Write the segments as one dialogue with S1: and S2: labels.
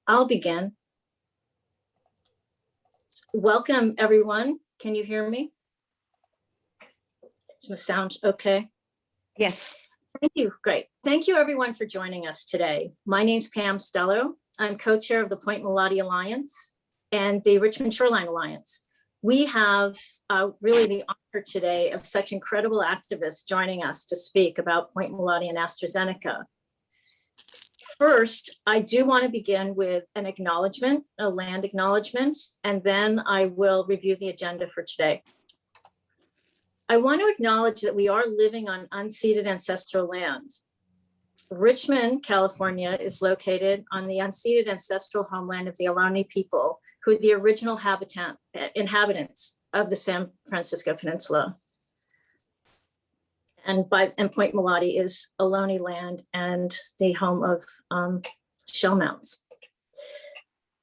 S1: I'll begin. Welcome, everyone. Can you hear me? Does it sound okay?
S2: Yes.
S1: Thank you. Great. Thank you, everyone, for joining us today. My name's Pam Stello. I'm co-chair of the Point Molate Alliance and the Richmond Shoreline Alliance. We have really the honor today of such incredible activists joining us to speak about Point Molate and AstraZeneca. First, I do want to begin with an acknowledgement, a land acknowledgement, and then I will review the agenda for today. I want to acknowledge that we are living on unceded ancestral land. Richmond, California is located on the unceded ancestral homeland of the Ohlone people, who are the original inhabitants of the San Francisco Peninsula. And Point Molate is Ohlone land and the home of shell mounds.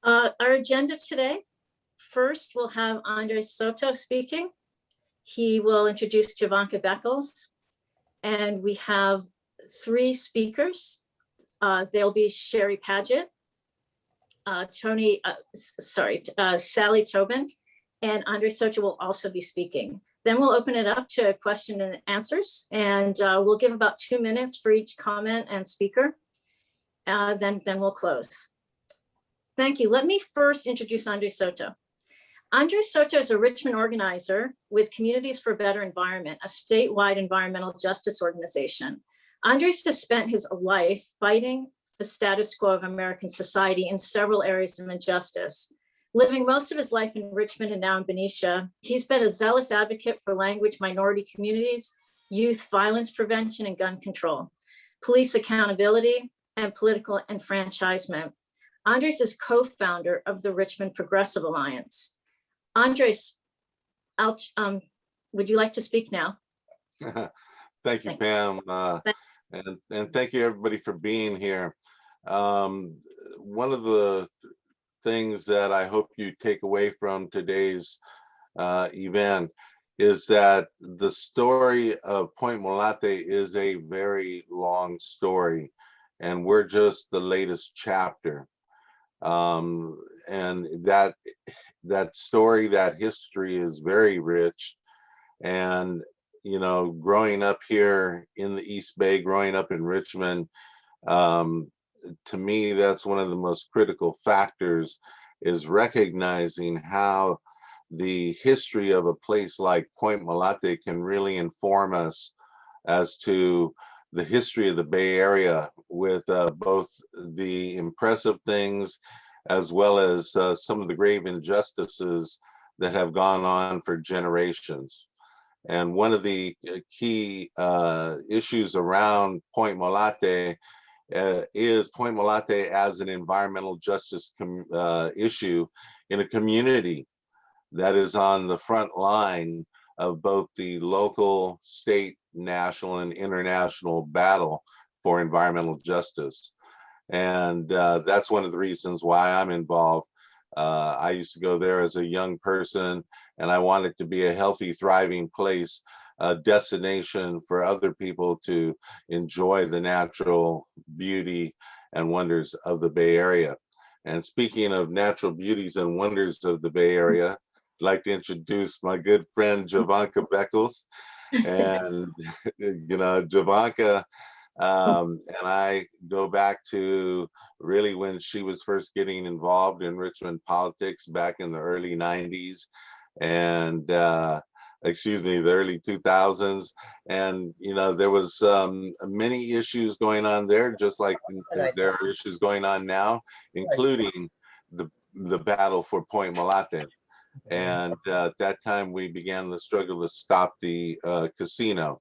S1: Our agenda today, first we'll have Andres Soto speaking. He will introduce Jovanka Beckles, and we have 3 speakers. They'll be Sherry Padgett, Sally Tobin, and Andres Soto will also be speaking. Then we'll open it up to question and answers, and we'll give about 2 minutes for each comment and speaker. Then we'll close. Thank you. Let me first introduce Andres Soto. Andres Soto is a Richmond Organizer with Communities for a Better Environment, a statewide environmental justice organization. Andres has spent his life fighting the status quo of American society in several areas of injustice. Living most of his life in Richmond and now in Benicia, he's been a zealous advocate for language minority communities, youth violence prevention and gun control, police accountability, and political enfranchisement. Andres is co-founder of the Richmond Progressive Alliance. Andres, would you like to speak now?
S3: Thank you, Thanks. Pam, and thank you everybody for being here. One of the things that I hope you take away from today's event is that the story of Point Molate is a very long story, and we're just the latest chapter. And that story, that history is very rich. And, you know, growing up here in the East Bay, growing up in Richmond, to me, that's one of the most critical factors, is recognizing how the history of a place like Point Molate can really inform us as to the history of the Bay Area, with both the impressive things as well as some of the grave injustices that have gone on for generations. And one of the key issues around Point Molate is Point Molate as an environmental justice issue in a community that is on the front line of both the local, state, national, and international battle for environmental justice. And that's one of the reasons why I'm involved. I used to go there as a young person, and I want it to be a healthy, thriving place, a destination for other people to enjoy the natural beauty and wonders of the Bay Area. And speaking of natural beauties and wonders of the Bay Area, I'd like to introduce my good friend Jovanka Beckles. And you know, Jovanka and I go back to really when she was first getting involved in Richmond politics back in the early 90s and the early 2000s. And you know, there was many issues going on there, just like there are issues going on now, including the battle for Point Molate. And at that time we began the struggle to stop the casino.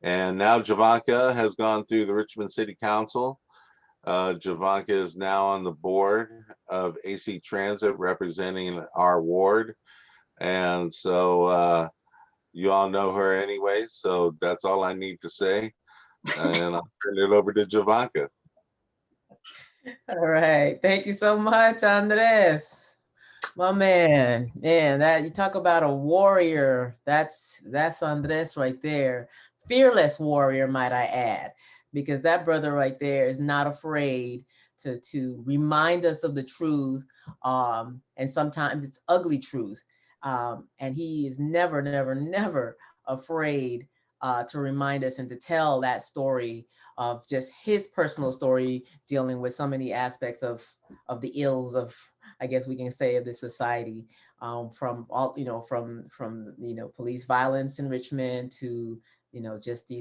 S3: And now Jovanka has gone through the Richmond City Council. Jovanka is now on the board of AC Transit, representing our ward. And so you all know her anyway, so that's all I need to say. And I'll turn it over to Jovanka.
S4: All right, thank you so much, Andres. My man, that you talk about a warrior. That's Andres right there. Fearless warrior, might I add. because that brother right there is not afraid to remind us of the truth. And sometimes it's ugly truth. And he is never, never, never afraid to remind us and to tell that story of just his personal story, dealing with so many aspects of the ills of, I guess we can say, of this society, from all, from police violence in Richmond to, just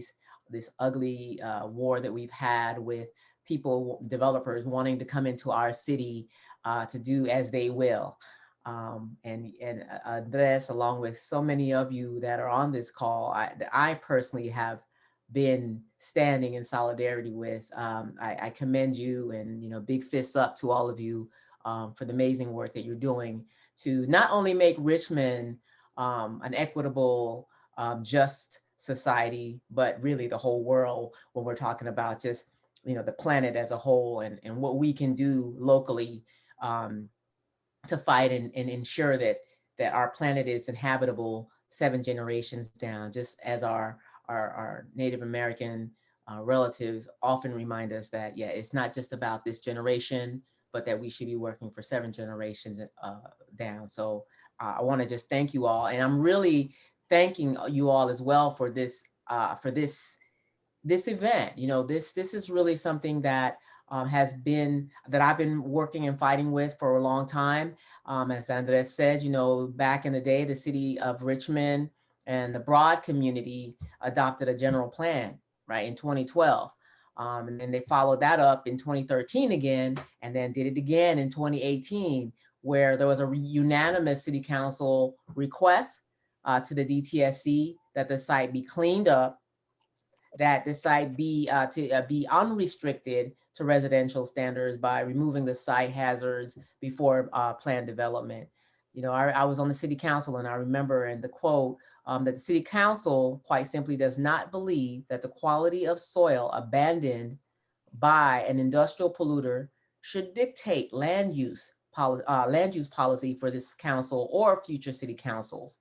S4: this ugly war that we've had with people, developers wanting to come into our city to do as they will. And Andres, along with so many of you that are on this call, I personally have been standing in solidarity with. I commend you, and big fists up to all of you for the amazing work that you're doing to not only make Richmond an equitable, just society, but really the whole world when we're talking about just the planet as a whole, and what we can do locally to fight and ensure that our planet is inhabitable 7 generations down, just as our Native American relatives often remind us that, yeah, it's not just about this generation, but that we should be working for 7 generations down. So I want to just thank you all, and I'm really thanking you all as well for this event. This is really something that I've been working and fighting with for a long time. As Andres said, back in the day, the city of Richmond and the broad community adopted a general plan, right, in 2012. And then they followed that up in 2013 again, and then did it again in 2018, where there was a unanimous city council request to the DTSC that the site be cleaned up, that the site be unrestricted to residential standards by removing the site hazards before planned development. I was on the city council, and I remember in the quote that the city council quite simply does not believe that the quality of soil abandoned by an industrial polluter should dictate land use policy for this council or future city councils.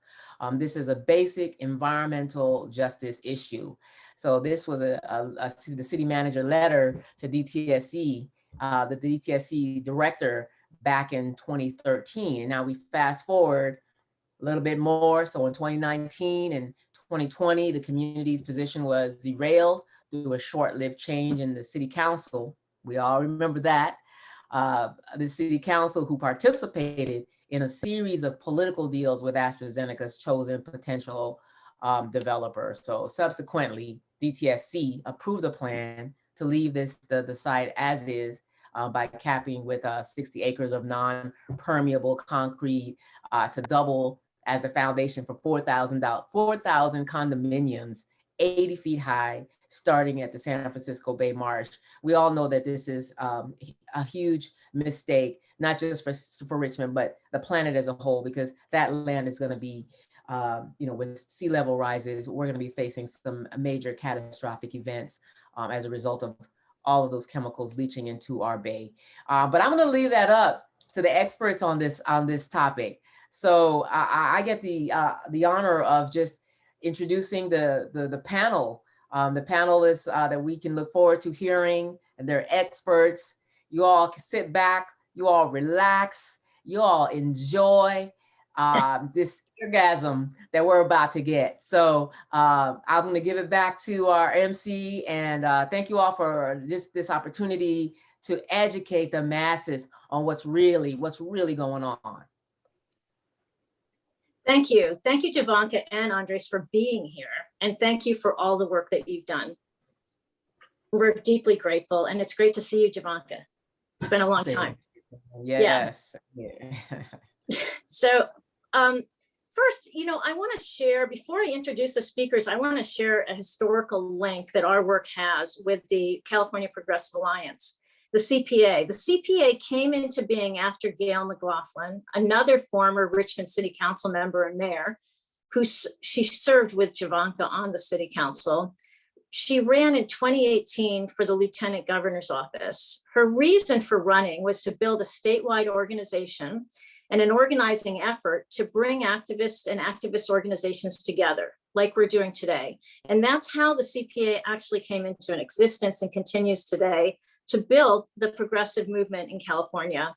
S4: This is a basic environmental justice issue. So this was the city manager letter to DTSC, the DTSC director back in 2013. And now we fast forward a little bit more. So in 2019 and 2020, the community's position was derailed due to a short-lived change in the city council. We all remember that. The city council, who participated in a series of political deals with AstraZeneca's chosen potential developer. So subsequently, DTSC approved a plan to leave the site as is by capping with 60 acres of non-permeable concrete to double as the foundation for 4,000 condominiums, 80 feet high, starting at the San Francisco Bay Marsh. We all know that this is a huge mistake, not just for Richmond, but the planet as a whole, because that land is going to be, with sea level rises, we're going to be facing some major catastrophic events as a result of all of those chemicals leaching into our bay. But I'm going to leave that up to the experts on this topic. So I get the honor of just introducing the panel. The panelists that we can look forward to hearing, and they're experts. You all can sit back, you all relax, you all enjoy this orgasm that we're about to get. So I'm going to give it back to our MC, and thank you all for just this opportunity to educate the masses on what's really going on.
S1: Thank you. Thank you, Jovanka and Andres, for being here. And thank you for all the work that you've done. We're deeply grateful. And it's great to see you, Jovanka. It's been a long time.
S4: Yes. Yeah.
S1: So first, I want to share, before I introduce the speakers, I want to share a historical link that our work has with the California Progressive Alliance. The CPA. The CPA came into being after Gail McLaughlin, another former Richmond City Council member and mayor, she served with Jovanka on the city council. She ran in 2018 for the Lieutenant Governor's office. Her reason for running was to build a statewide organization and an organizing effort to bring activists and activist organizations together, like we're doing today. And that's how the CPA actually came into an existence and continues today to build the progressive movement in California.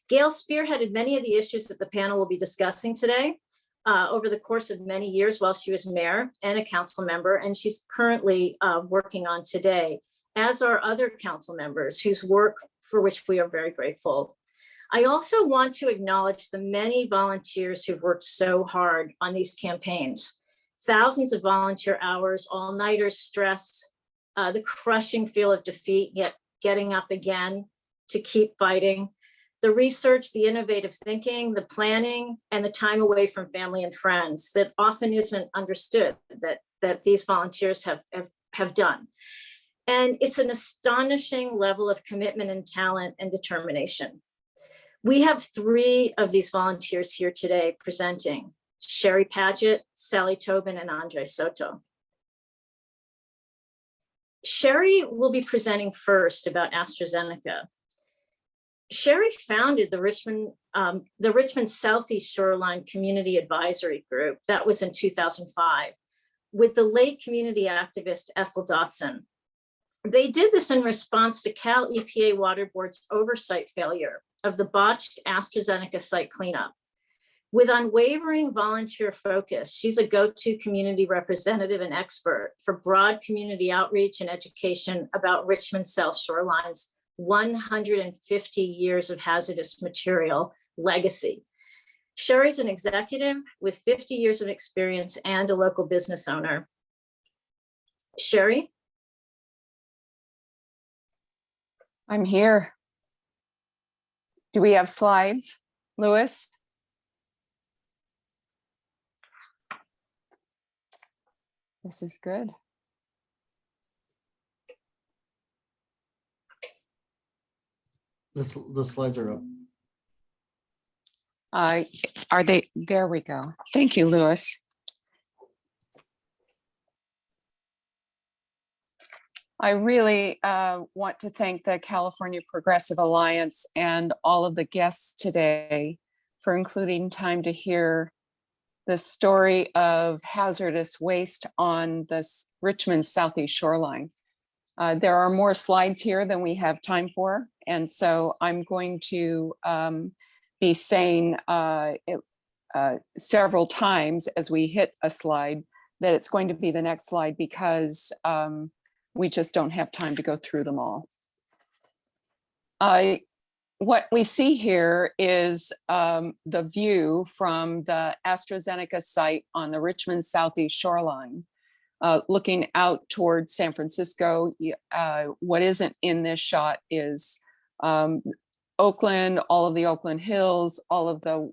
S1: Gail spearheaded many of the issues that the panel will be discussing today over the course of many years while she was mayor and a council member, and she's currently working on today, as are other council members whose work for which we are very grateful. I also want to acknowledge the many volunteers who've worked so hard on these campaigns. Thousands of volunteer hours, all-nighters, stress, the crushing feel of defeat, yet getting up again to keep fighting, the research, the innovative thinking, the planning, and the time away from family and friends that often isn't understood that these volunteers have done. And it's an astonishing level of commitment and talent and determination. We have 3 of these volunteers here today presenting: Sherry Padgett, Sally Tobin, and Andres Soto. Sherry will be presenting first about AstraZeneca. Sherry founded the Richmond Southeast Shoreline Community Advisory Group. That was in 2005 with the late community activist Ethel Dotson. They did this in response to Cal EPA Water Board's oversight failure of the botched AstraZeneca site cleanup. With unwavering volunteer focus, she's a go-to community representative and expert for broad community outreach and education about Richmond South Shoreline's 150 years of hazardous material legacy. Sherry's an executive with 50 years of experience and a local business owner. Sherry?
S2: I'm here. Do we have slides, Louis? This is good.
S5: The slides are up.
S2: Are they? There we go. Thank you, Louis. I really want to thank the California Progressive Alliance and all of the guests today for including time to hear the story of hazardous waste on the Richmond Southeast Shoreline. There are more slides here than we have time for, and so I'm going to be saying several times as we hit a slide that it's going to be the next slide because we just don't have time to go through them all. What we see here is the view from the AstraZeneca site on the Richmond Southeast Shoreline, looking out towards San Francisco. What isn't in this shot is Oakland, all of the Oakland Hills, all of the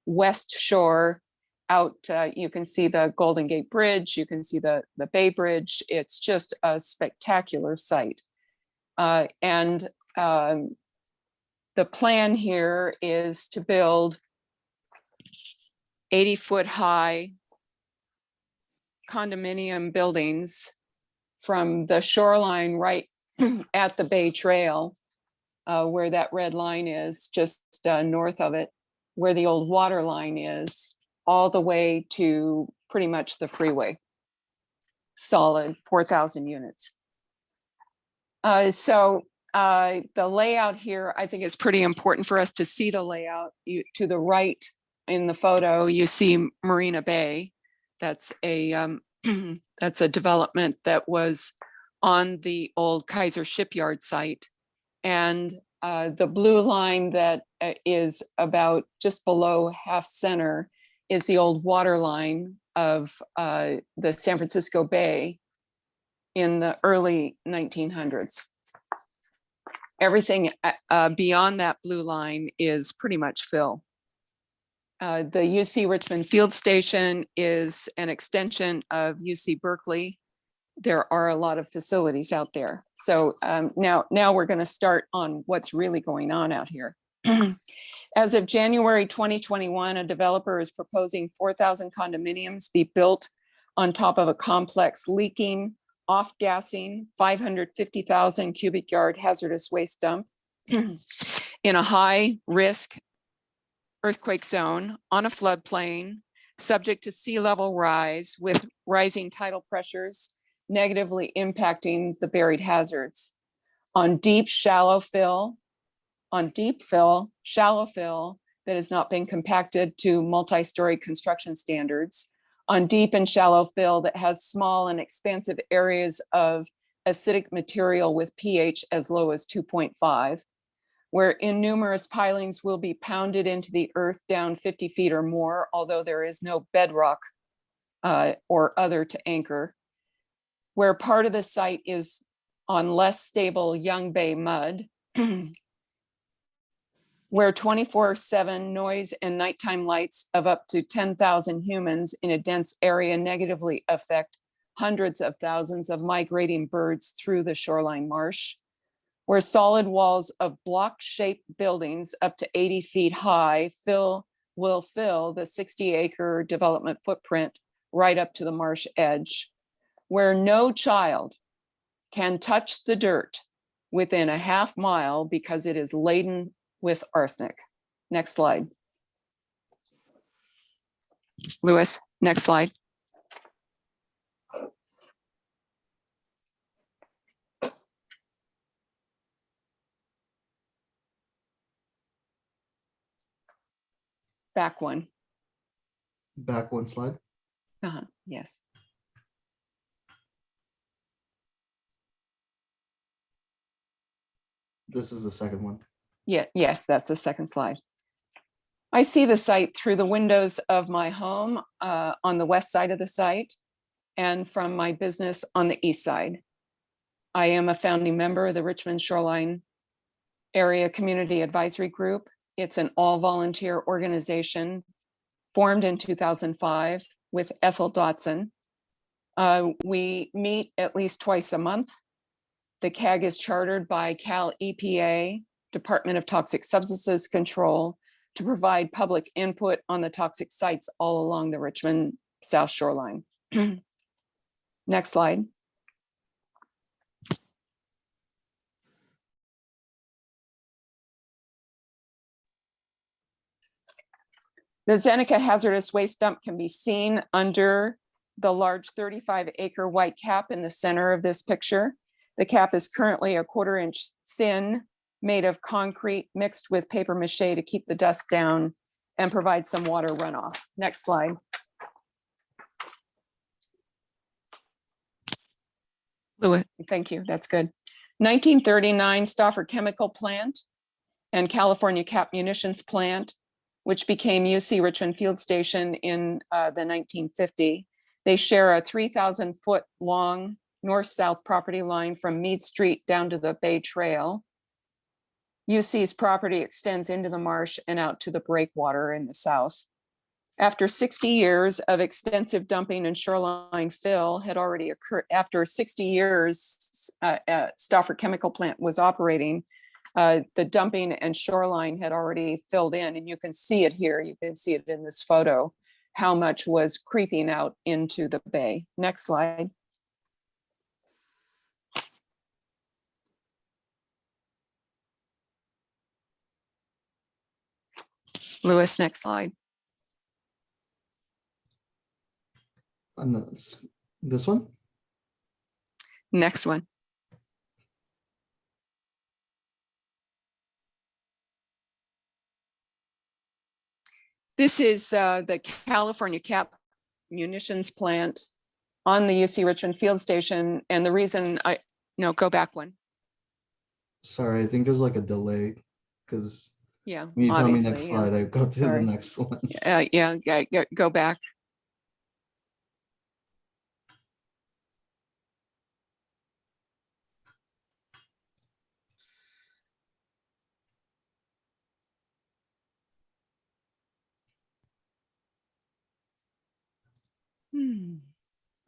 S2: West Shore out. You can see the Golden Gate Bridge, you can see the Bay Bridge. It's just a spectacular site. And the plan here is to build 80-foot high condominium buildings from the shoreline right at the Bay Trail, where that red line is, just north of it, where the old water line is, all the way to pretty much the freeway. Solid 4,000 units. The layout here, I think it's pretty important for us to see the layout. To the right in the photo, you see Marina Bay. That's a that's a development that was on the old Kaiser Shipyard site. And the blue line that is about just below half center is the old water line of the San Francisco Bay in the early 1900s. Everything beyond that blue line is pretty much fill. The UC Richmond Field Station is an extension of UC Berkeley. There are a lot of facilities out there. So now we're going to start on what's really going on out here. As of January 2021, a developer is proposing 4,000 condominiums be built on top of a complex leaking off-gassing 550,000 cubic yard hazardous waste dump in a high-risk earthquake zone on a floodplain, subject to sea level rise with rising tidal pressures negatively impacting the buried hazards. On deep fill, shallow fill that has not been compacted to multi-story construction standards, on deep and shallow fill that has small and expansive areas of acidic material with pH as low as 2.5, where innumerous pilings will be pounded into the earth down 50 feet or more, although there is no bedrock or other to anchor, where part of the site is on less stable young bay mud, where 24/7 noise and nighttime lights of up to 10,000 humans in a dense area negatively affect hundreds of thousands of migrating birds through the shoreline marsh, where solid walls of block-shaped buildings up to 80 feet high will fill the 60-acre development footprint right up to the marsh edge, where no child can touch the dirt within a half mile because it is laden with arsenic. Next slide. Lewis, next slide. Back one.
S5: Back one slide.
S2: Yes.
S5: This is the second one.
S2: Yeah, yes, that's the second slide. I see the site through the windows of my home on the west side of the site and from my business on the east side. I am a founding member of the Richmond Shoreline Area Community Advisory Group. It's an all-volunteer organization formed in 2005 with Ethel Dotson. We meet at least twice a month. The CAG is chartered by Cal EPA, Department of Toxic Substances Control, to provide public input on the toxic sites all along the Richmond South Shoreline. Next slide. The Zeneca hazardous waste dump can be seen under the large 35-acre white cap in the center of this picture. The cap is currently a 1/4 inch thin, made of concrete mixed with paper mache to keep the dust down and provide some water runoff. Next slide. Lewis, thank you, that's good. 1939 Stauffer Chemical Plant and California Cap Munitions Plant, which became UC Richmond Field Station in the 1950. They share a 3,000 foot long north-south property line from Mead Street down to the Bay Trail. UC's property extends into the marsh and out to the breakwater in the south. After 60 years of extensive dumping and shoreline fill had already occurred, after 60 years, Stauffer Chemical Plant was operating, the dumping and shoreline had already filled in, and you can see it here. You can see it in this photo, how much was creeping out into the bay. Next slide. Lewis, next slide.
S5: And this one.
S2: Next one. This is the California Cap Munitions Plant on the UC Richmond Field Station. And the reason go back one.
S5: Sorry, I think there's like a delay because
S2: Yeah,
S5: when you tell me next
S2: obviously, yeah.
S5: slide, I go to the
S2: Sorry.
S5: next one.
S2: Yeah, go back.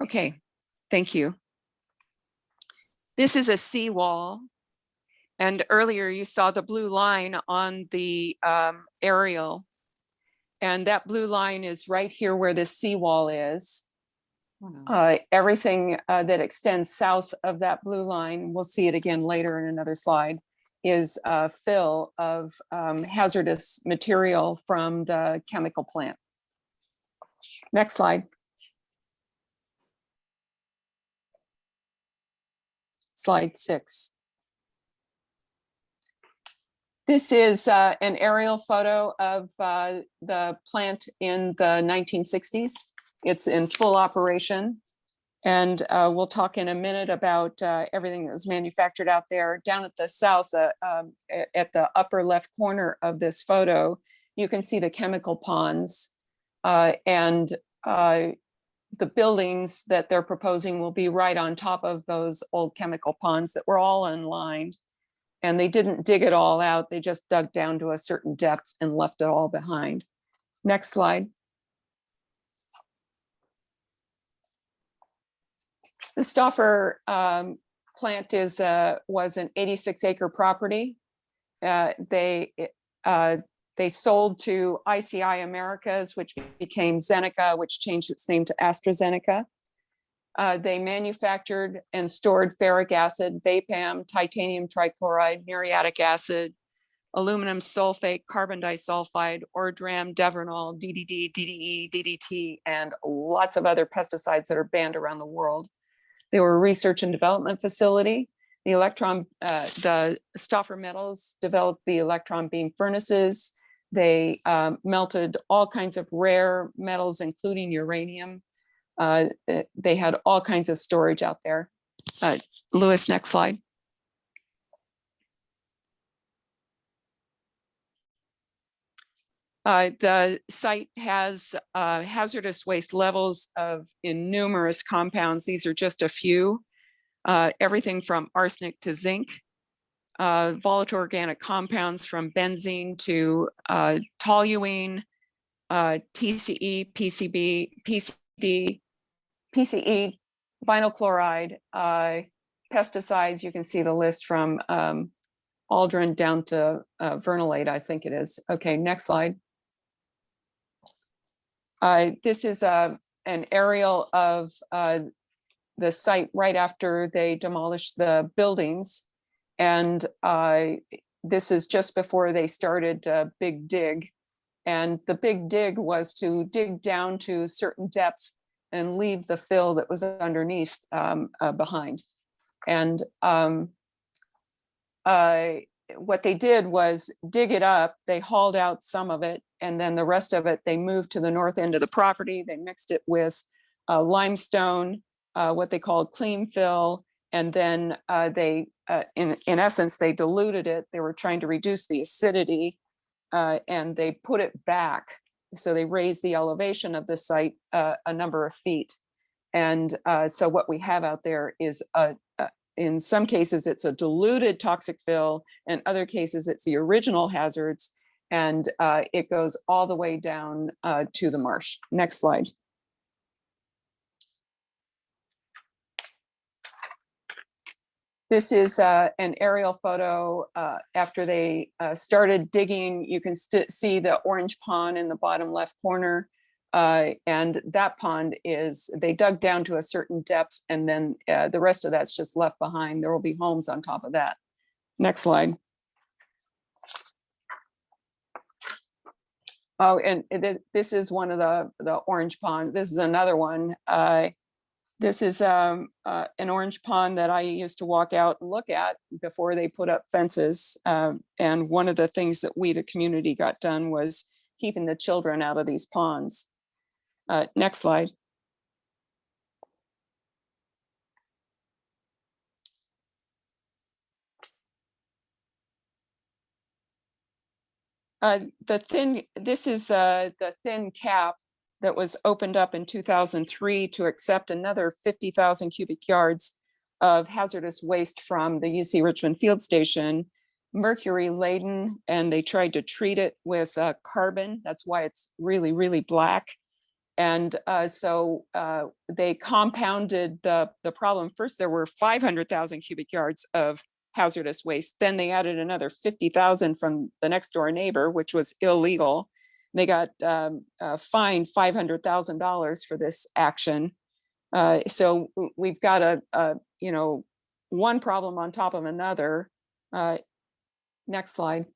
S2: Okay, thank you. This is a seawall. And earlier you saw the blue line on the aerial. And that blue line is right here where the seawall is. Everything that extends south of that blue line, we'll see it again later in another slide, is fill of hazardous material from the chemical plant. Next slide. Slide 6. This is an aerial photo of the plant in the 1960s. It's in full operation. And we'll talk in a minute about everything that was manufactured out there. Down at the south, at the upper left corner of this photo, you can see the chemical ponds, and the buildings that they're proposing will be right on top of those old chemical ponds that were all unlined. And they didn't dig it all out. They just dug down to a certain depth and left it all behind. Next slide. The Stauffer plant was an 86-acre property. They sold to ICI Americas, which became Zeneca, which changed its name to AstraZeneca. They manufactured and stored ferric acid, VAPAM, titanium trichloride, muriatic acid, aluminum sulfate, carbon disulfide, ordram, Devernol, DDD, DDE, DDT, and lots of other pesticides that are banned around the world. They were a research and development facility. The Stauffer Metals developed the electron beam furnaces. They melted all kinds of rare metals, including uranium. They had all kinds of storage out there. Louis, next slide. The site has hazardous waste levels in numerous compounds. These are just a few. Everything from arsenic to zinc, volatile organic compounds from benzene to toluene, TCE, PCB, PCD, PCE, vinyl chloride, pesticides. You can see the list from aldrin down to vernolate, I think it is. Okay, next slide. This is an aerial of the site right after they demolished the buildings. And this is just before they started Big Dig. And the Big Dig was to dig down to certain depth and leave the fill that was underneath behind. And what they did was dig it up. They hauled out some of it, and then the rest of it, they moved to the north end of the property. They mixed it with limestone, what they called clean fill. And then in essence, they diluted it. They were trying to reduce the acidity, and they put it back. So they raised the elevation of the site a number of feet. And so what we have out there is in some cases, it's a diluted toxic fill. In other cases, it's the original hazards, and it goes all the way down to the marsh. Next slide. This is an aerial photo after they started digging. You can see the orange pond in the bottom left corner. And that pond they dug down to a certain depth, and then the rest of that's just left behind. There will be homes on top of that. Next slide. Oh, and this is one of the orange pond. This is another one. This is an orange pond that I used to walk out and look at before they put up fences. And one of the things that we, the community, got done was keeping the children out of these ponds. Next slide. This is the thin cap that was opened up in 2003 to accept another 50,000 cubic yards of hazardous waste from the UC Richmond field station, mercury laden, and they tried to treat it with carbon. That's why it's really, really black. And so they compounded the problem. First, there were 500,000 cubic yards of hazardous waste. Then they added another 50,000 from the next door neighbor, which was illegal. They got fined $500,000 for this action. So we've got you know, one problem on top of another. Next slide.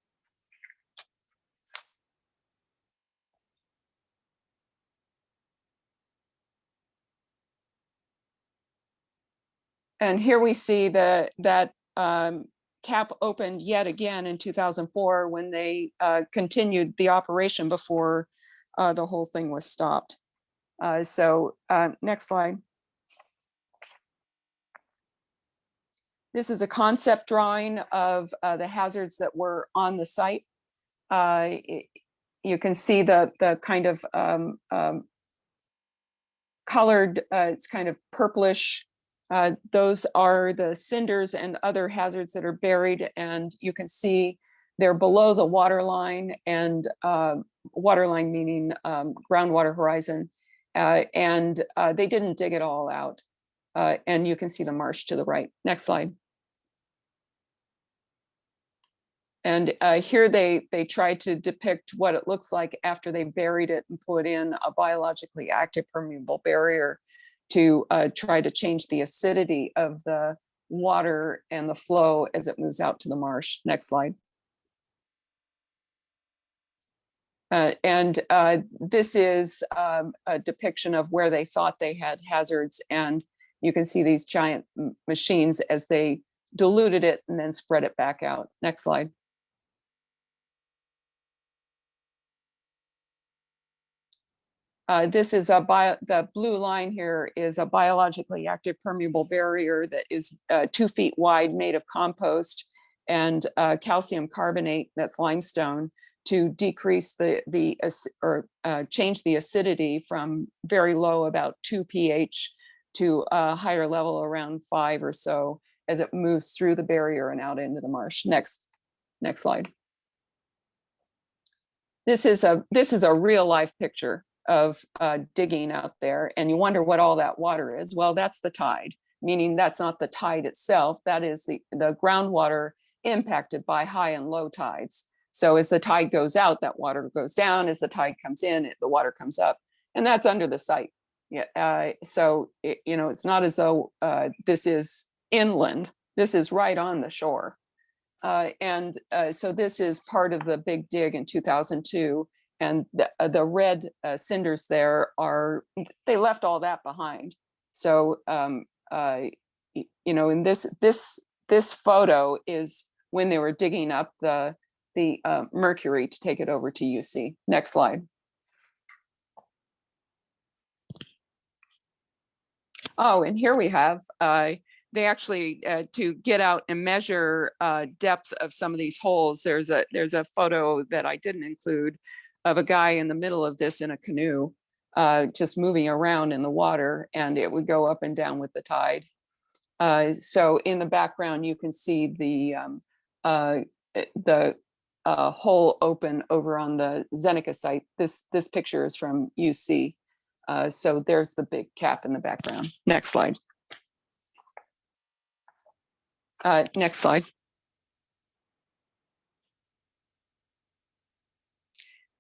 S2: And here we see that cap opened yet again in 2004 when they continued the operation before the whole thing was stopped. So next slide. This is a concept drawing of the hazards that were on the site. You can see the kind of colored, it's kind of purplish. Those are the cinders and other hazards that are buried, and you can see they're below the water line, and water line meaning groundwater horizon. And they didn't dig it all out. And you can see the marsh to the right. Next slide. And here they tried to depict what it looks like after they buried it and put in a biologically active permeable barrier to try to change the acidity of the water and the flow as it moves out to the marsh. Next slide. This is a depiction of where they thought they had hazards, and you can see these giant machines as they diluted it and then spread it back out. Next slide. This is the blue line here is a biologically active permeable barrier that is 2 feet wide, made of compost and calcium carbonate, that's limestone, to decrease change the acidity from very low, about 2 pH, to a higher level around 5 or so as it moves through the barrier and out into the marsh. Next slide. This is a real life picture of digging out there, and you wonder what all that water is. Well, that's the tide, meaning that's not the tide itself. That is the groundwater impacted by high and low tides. So as the tide goes out, that water goes down. As the tide comes in, the water comes up, and that's under the site. Yeah. So you know, it's not as though this is inland. This is right on the shore. So this is part of the big dig in 2002. And the red cinders there they left all that behind. So, you know, in this photo is when they were digging up the mercury to take it over to UC. Next slide. Oh, and here we have, they actually, to get out and measure depth of some of these holes, there's a photo that I didn't include of a guy in the middle of this in a canoe, just moving around in the water, and it would go up and down with the tide. So in the background, you can see the hole open over on the Zeneca site. This picture is from UC. So there's the big cap in the background. Next slide. Next slide.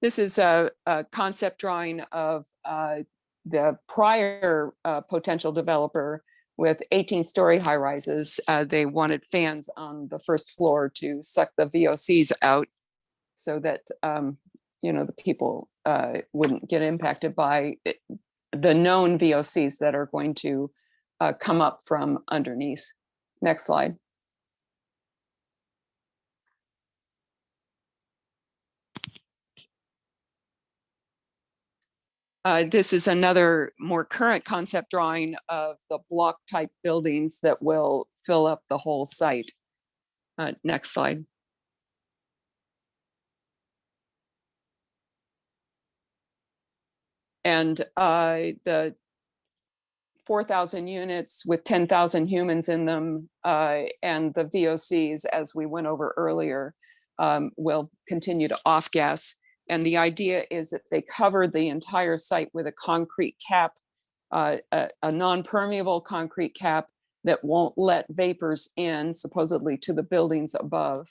S2: This is a concept drawing of the prior potential developer with 18-story high rises. They wanted fans on the first floor to suck the VOCs out so that you know, the people wouldn't get impacted by the known VOCs that are going to come up from underneath. Next slide. This is another more current concept drawing of the block type buildings that will fill up the whole site. Next slide. And the 4,000 units with 10,000 humans in them, and the VOCs, as we went over earlier, will continue to off gas. And the idea is that they covered the entire site with a concrete cap, a non-permeable concrete cap that won't let vapors in, supposedly, to the buildings above.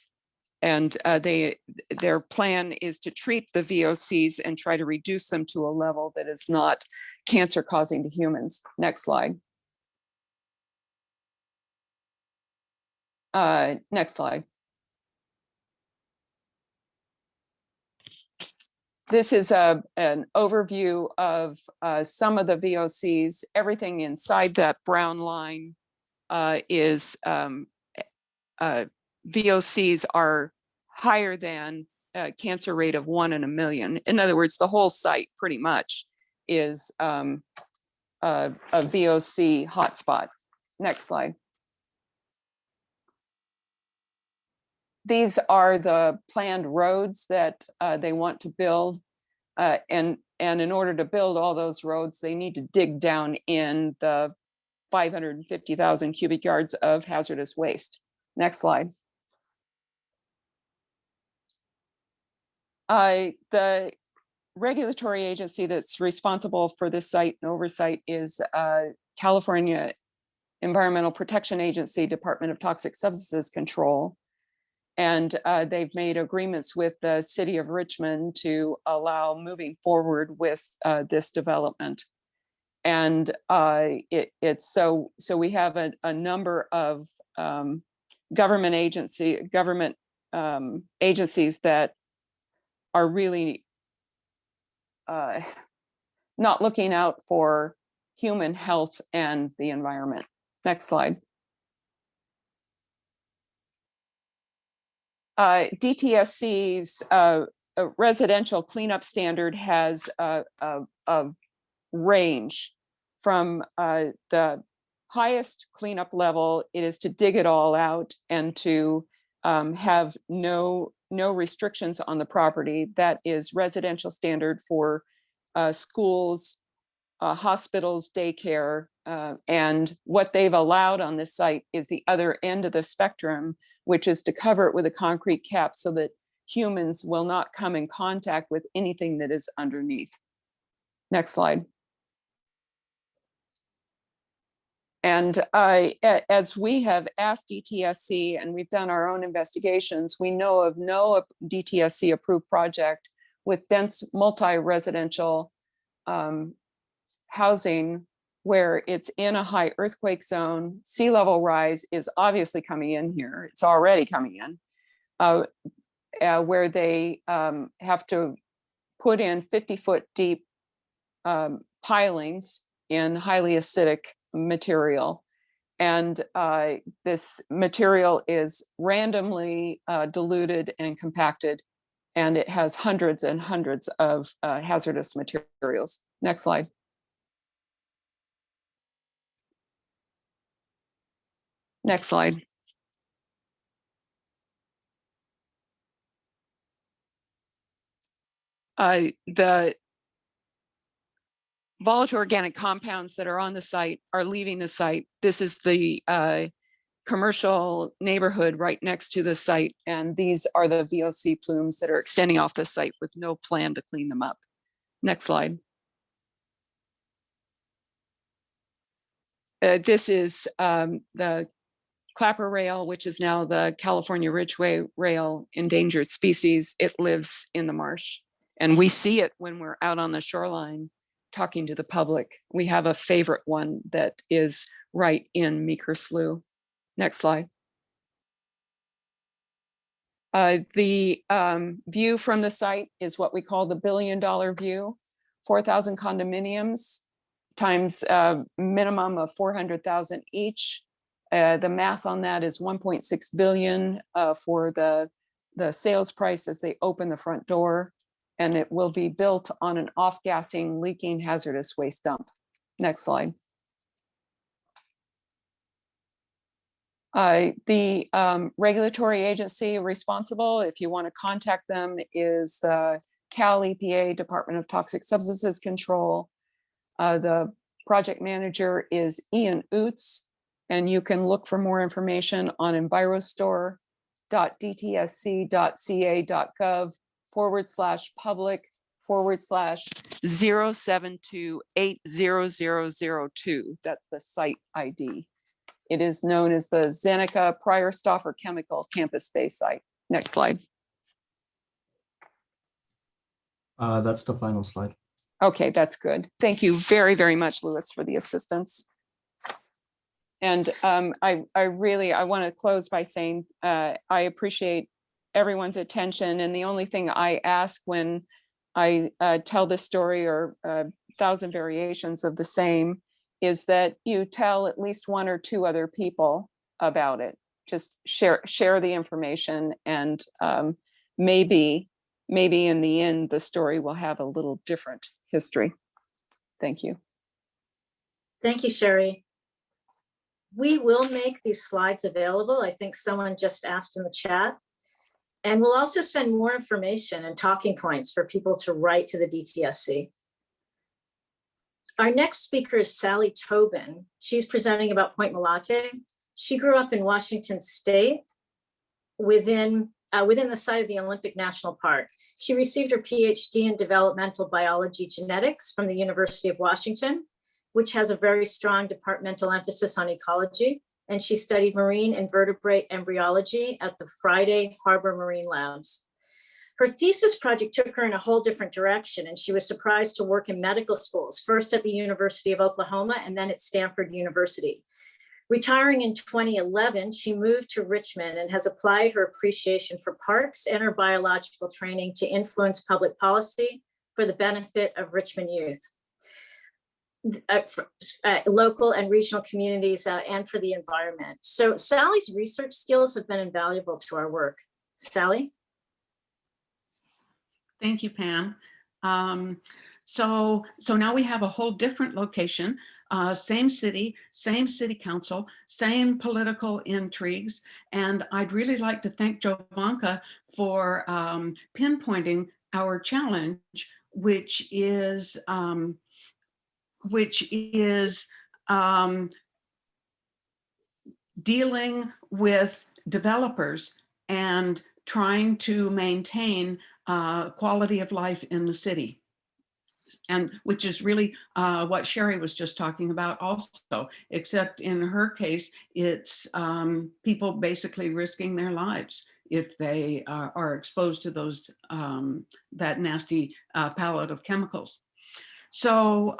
S2: their plan is to treat the VOCs and try to reduce them to a level that is not cancer causing to humans. Next slide. Next slide. This is an overview of some of the VOCs. Everything inside that brown line is VOCs are higher than a cancer rate of 1 in a million. In other words, the whole site pretty much is a VOC hotspot. Next slide. These are the planned roads that they want to build. And in order to build all those roads, they need to dig down in the 550,000 cubic yards of hazardous waste. Next slide. The regulatory agency that's responsible for this site and oversight is California Environmental Protection Agency, Department of Toxic Substances Control. And they've made agreements with the city of Richmond to allow moving forward with this development. And it's so we have a number of government agencies that are really not looking out for human health and the environment. Next slide. DTSC's residential cleanup standard has a range from the highest cleanup level. It is to dig it all out and to have no restrictions on the property. That is residential standard for schools, hospitals, daycare, and what they've allowed on this site is the other end of the spectrum, which is to cover it with a concrete cap so that humans will not come in contact with anything that is underneath. Next slide. And as we have asked DTSC and we've done our own investigations, we know of no DTSC approved project with dense multi-residential housing where it's in a high earthquake zone. Sea level rise is obviously coming in here. It's already coming in, where they have to put in 50-foot deep pilings in highly acidic material. And this material is randomly diluted and compacted, and it has hundreds and hundreds of hazardous materials. Next slide. Next slide. The volatile organic compounds that are on the site are leaving the site. This is the commercial neighborhood right next to the site, and these are the VOC plumes that are extending off the site with no plan to clean them up. Next slide. This is the clapper rail, which is now the California Ridgeway rail, endangered species. It lives in the marsh, and we see it when we're out on the shoreline talking to the public. We have a favorite one that is right in Meeker Slough. Next slide. The view from the site is what we call the billion-dollar view. 4,000 condominiums times a minimum of 400,000 each. The math on that is 1.6 billion for the sales price as they open the front door, and it will be built on an off-gassing, leaking hazardous waste dump. Next slide. The regulatory agency responsible, if you want to contact them, is the Cal EPA, Department of Toxic Substances Control. The project manager is Ian Oots, and you can look for more information on envirostore.dtsc.ca.gov/public/072800002. That's the site ID. It is known as the Zeneca Prior Stoffer Chemical Campus Bay site. Next slide.
S5: That's the final slide.
S2: Okay, that's good. Thank you very, very much, Louis, for the assistance. And I want to close by saying I appreciate everyone's attention. And the only thing I ask when I tell this story, or 1,000 variations of the same, is that you tell at least one or two other people about it. Just share the information, and maybe in the end, the story will have a little different history. Thank you.
S1: Thank you, Sherry. We will make these slides available. I think someone just asked in the chat. And we'll also send more information and talking points for people to write to the DTSC. Our next speaker is Sally Tobin. She's presenting about Point Molate. She grew up in Washington State within the site of the Olympic National Park. She received her PhD in developmental biology genetics from the University of Washington, which has a very strong departmental emphasis on ecology. And she studied marine invertebrate embryology at the Friday Harbor Marine Labs. Her thesis project took her in a whole different direction, and she was surprised to work in medical schools, first at the University of Oklahoma and then at Stanford University. Retiring in 2011, she moved to Richmond and has applied her appreciation for parks and her biological training to influence public policy for the benefit of Richmond youth, local and regional communities, and for the environment. So Sally's research skills have been invaluable to our work. Sally?
S6: Thank you, Pam. So now we have a whole different location, same city council, same political intrigues. And I'd really like to thank Jovanka for pinpointing our challenge, which is dealing with developers and trying to maintain quality of life in the city. And which is really what Sherry was just talking about also, except in her case, it's people basically risking their lives if they are exposed to those that nasty palette of chemicals. So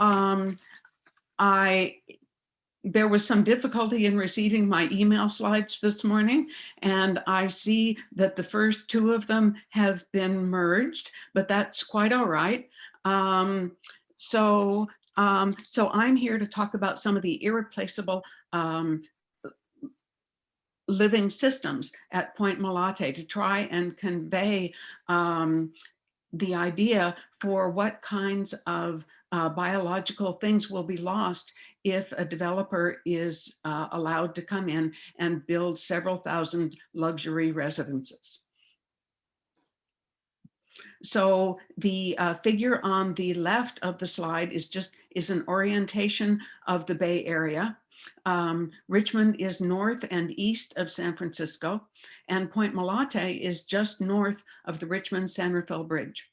S6: there was some difficulty in receiving my email slides this morning, and I see that the first two of them have been merged, but that's quite all right. So I'm here to talk about some of the irreplaceable living systems at Point Molate, to try and convey the idea for what kinds of biological things will be lost if a developer is allowed to come in and build several thousand luxury residences. So the figure on the left of the slide is an orientation of the Bay Area. Richmond is north and east of San Francisco, and Point Molate is just north of the Richmond-San Rafael Bridge.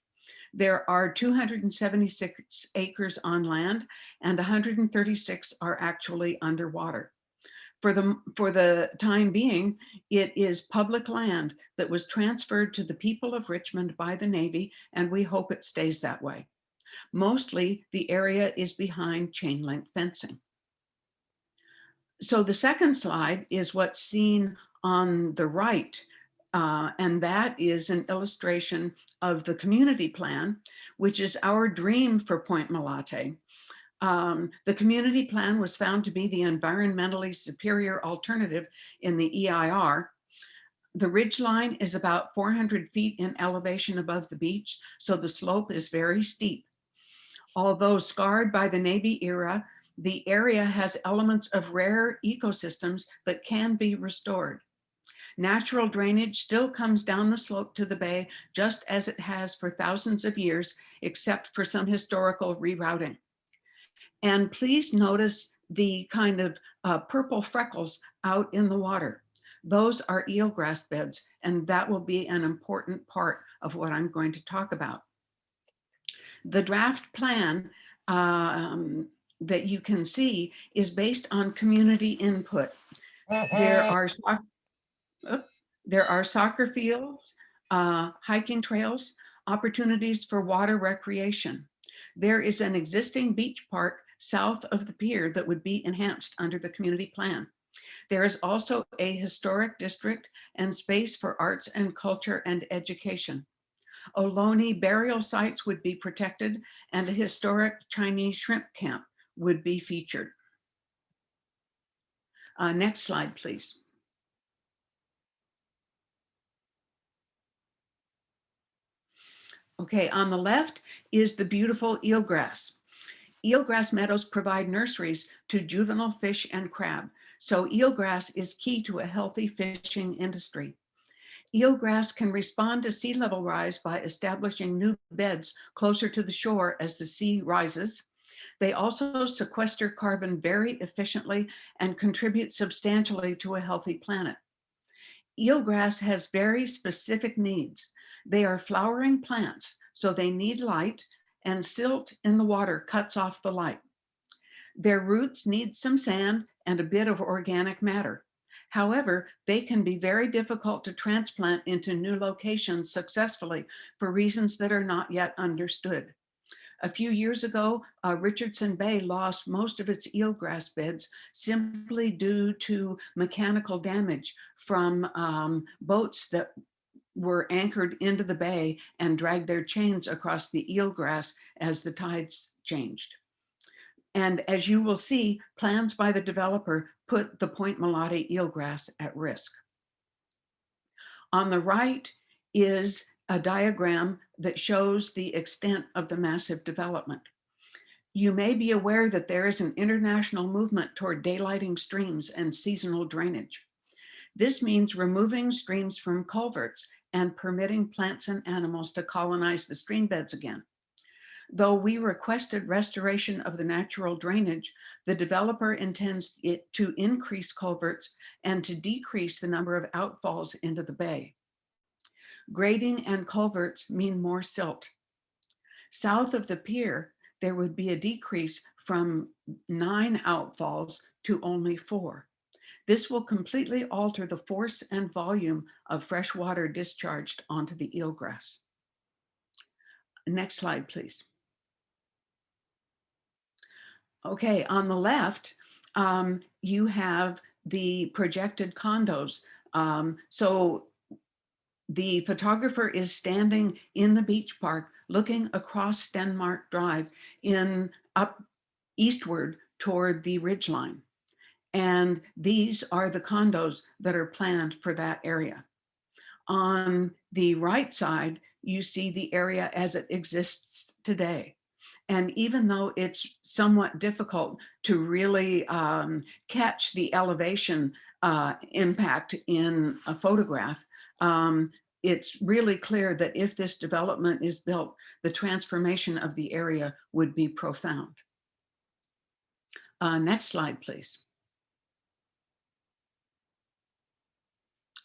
S6: There are 276 acres on land, and 136 are actually underwater. For the time being, it is public land that was transferred to the people of Richmond by the Navy, and we hope it stays that way. Mostly, the area is behind chain link fencing. So the second slide is what's seen on the right, and that is an illustration of the community plan, which is our dream for Point Molate. The community plan was found to be the environmentally superior alternative in the EIR. The ridge line is about 400 feet in elevation above the beach, so the slope is very steep. Although scarred by the Navy era, the area has elements of rare ecosystems that can be restored. Natural drainage still comes down the slope to the bay, just as it has for thousands of years, except for some historical rerouting. And please notice the kind of purple freckles out in the water. Those are eelgrass beds, and that will be an important part of what I'm going to talk about. The draft plan that you can see is based on community input. There are There are soccer fields, hiking trails, opportunities for water recreation. There is an existing beach park south of the pier that would be enhanced under the community plan. There is also a historic district and space for arts and culture and education. Ohlone burial sites would be protected and a historic Chinese shrimp camp would be featured. Next slide, please. Okay, on the left is the beautiful eelgrass. Eelgrass meadows provide nurseries to juvenile fish and crab, so eelgrass is key to a healthy fishing industry. Eelgrass can respond to sea level rise by establishing new beds closer to the shore as the sea rises. They also sequester carbon very efficiently and contribute substantially to a healthy planet. Eelgrass has very specific needs. They are flowering plants, so they need light, and silt in the water cuts off the light. Their roots need some sand and a bit of organic matter. However, they can be very difficult to transplant into new locations successfully for reasons that are not yet understood. A few years ago, Richardson Bay lost most of its eelgrass beds simply due to mechanical damage from boats that were anchored into the bay and dragged their chains across the eelgrass as the tides changed. And as you will see, plans by the developer put the Point Molate eelgrass at risk. On the right is a diagram that shows the extent of the massive development. You may be aware that there is an international movement toward daylighting streams and seasonal drainage. This means removing streams from culverts and permitting plants and animals to colonize the stream beds again. Though we requested restoration of the natural drainage, the developer intends it to increase culverts and to decrease the number of outfalls into the bay. Grading and culverts mean more silt. South of the pier, there would be a decrease from 9 outfalls to only 4. This will completely alter the force and volume of fresh water discharged onto the eelgrass. Next slide, please. Okay, on the left, you have the projected condos. So the photographer is standing in the beach park looking across Stenmark Drive up eastward toward the ridgeline. And these are the condos that are planned for that area. On the right side, you see the area as it exists today. And even though it's somewhat difficult to really catch the elevation impact in a photograph, it's really clear that if this development is built, the transformation of the area would be profound. Next slide, please.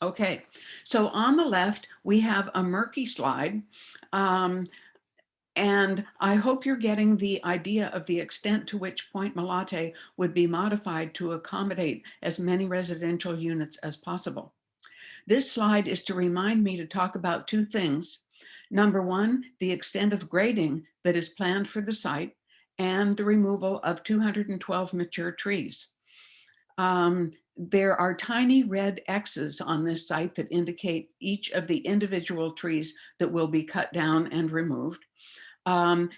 S6: Okay, so on the left, we have a murky slide. And I hope you're getting the idea of the extent to which Point Molate would be modified to accommodate as many residential units as possible. This slide is to remind me to talk about 2 things. Number 1, the extent of grading that is planned for the site and the removal of 212 mature trees. There are tiny red X's on this site that indicate each of the individual trees that will be cut down and removed. And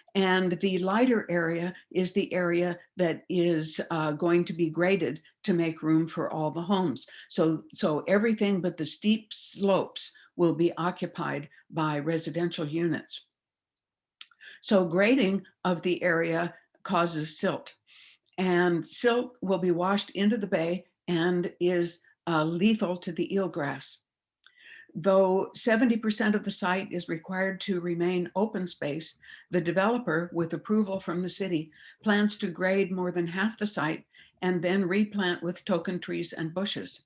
S6: the lighter area is the area that is going to be graded to make room for all the homes. So everything but the steep slopes will be occupied by residential units. So grading of the area causes silt, and silt will be washed into the bay and is lethal to the eelgrass. Though 70% of the site is required to remain open space, the developer, with approval from the city, plans to grade more than half the site and then replant with token trees and bushes.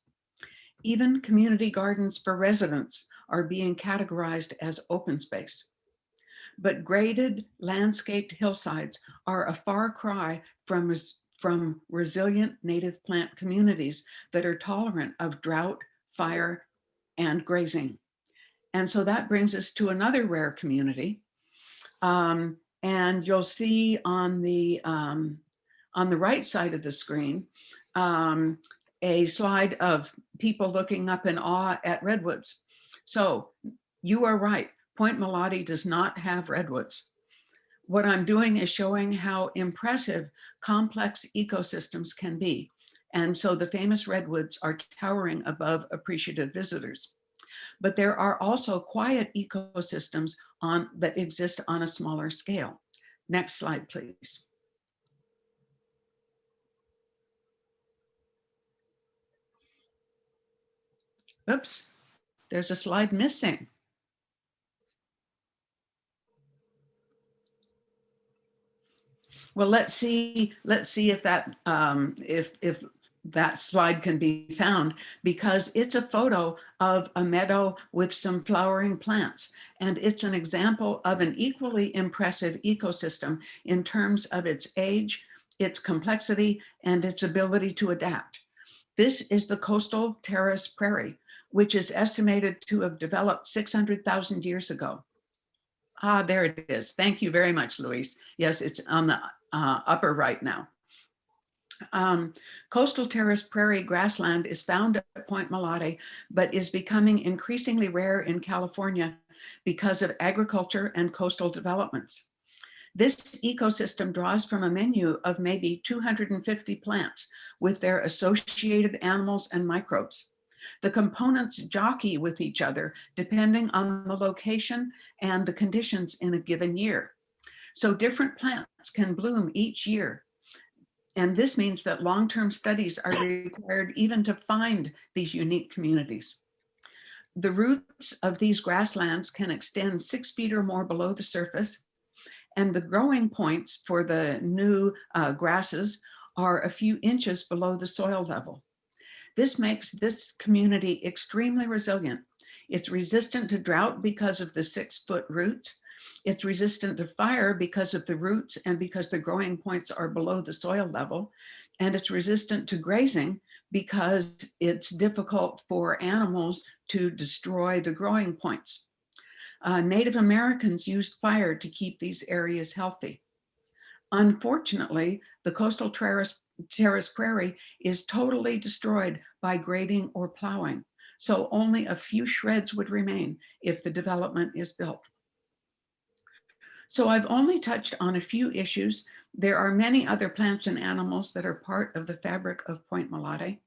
S6: Even community gardens for residents are being categorized as open space. But graded landscaped hillsides are a far cry from resilient native plant communities that are tolerant of drought, fire, and grazing. And so that brings us to another rare community. And you'll see on the right side of the screen, a slide of people looking up in awe at redwoods. So you are right, Point Molate does not have redwoods. What I'm doing is showing how impressive complex ecosystems can be. And so the famous redwoods are towering above appreciative visitors. But there are also quiet ecosystems that exist on a smaller scale. Next slide, please. Oops, there's a slide missing. Well, let's see if that if that slide can be found, because it's a photo of a meadow with some flowering plants. And it's an example of an equally impressive ecosystem in terms of its age, its complexity, and its ability to adapt. This is the coastal terrace prairie, which is estimated to have developed 600,000 years ago. Ah, there it is. Thank you very much, Luis. Yes, it's on the upper right now. Coastal terrace prairie grassland is found at Point Molate, but is becoming increasingly rare in California because of agriculture and coastal developments. This ecosystem draws from a menu of maybe 250 plants with their associated animals and microbes. The components jockey with each other depending on the location and the conditions in a given year. So different plants can bloom each year. And this means that long-term studies are required even to find these unique communities. The roots of these grasslands can extend 6 feet or more below the surface, and the growing points for the new grasses are a few inches below the soil level. This makes this community extremely resilient. It's resistant to drought because of the 6-foot roots. It's resistant to fire because of the roots and because the growing points are below the soil level. And it's resistant to grazing because it's difficult for animals to destroy the growing points. Native Americans used fire to keep these areas healthy. Unfortunately, the coastal terrace prairie is totally destroyed by grading or plowing. So only a few shreds would remain if the development is built. So I've only touched on a few issues. There are many other plants and animals that are part of the fabric of Point Molate,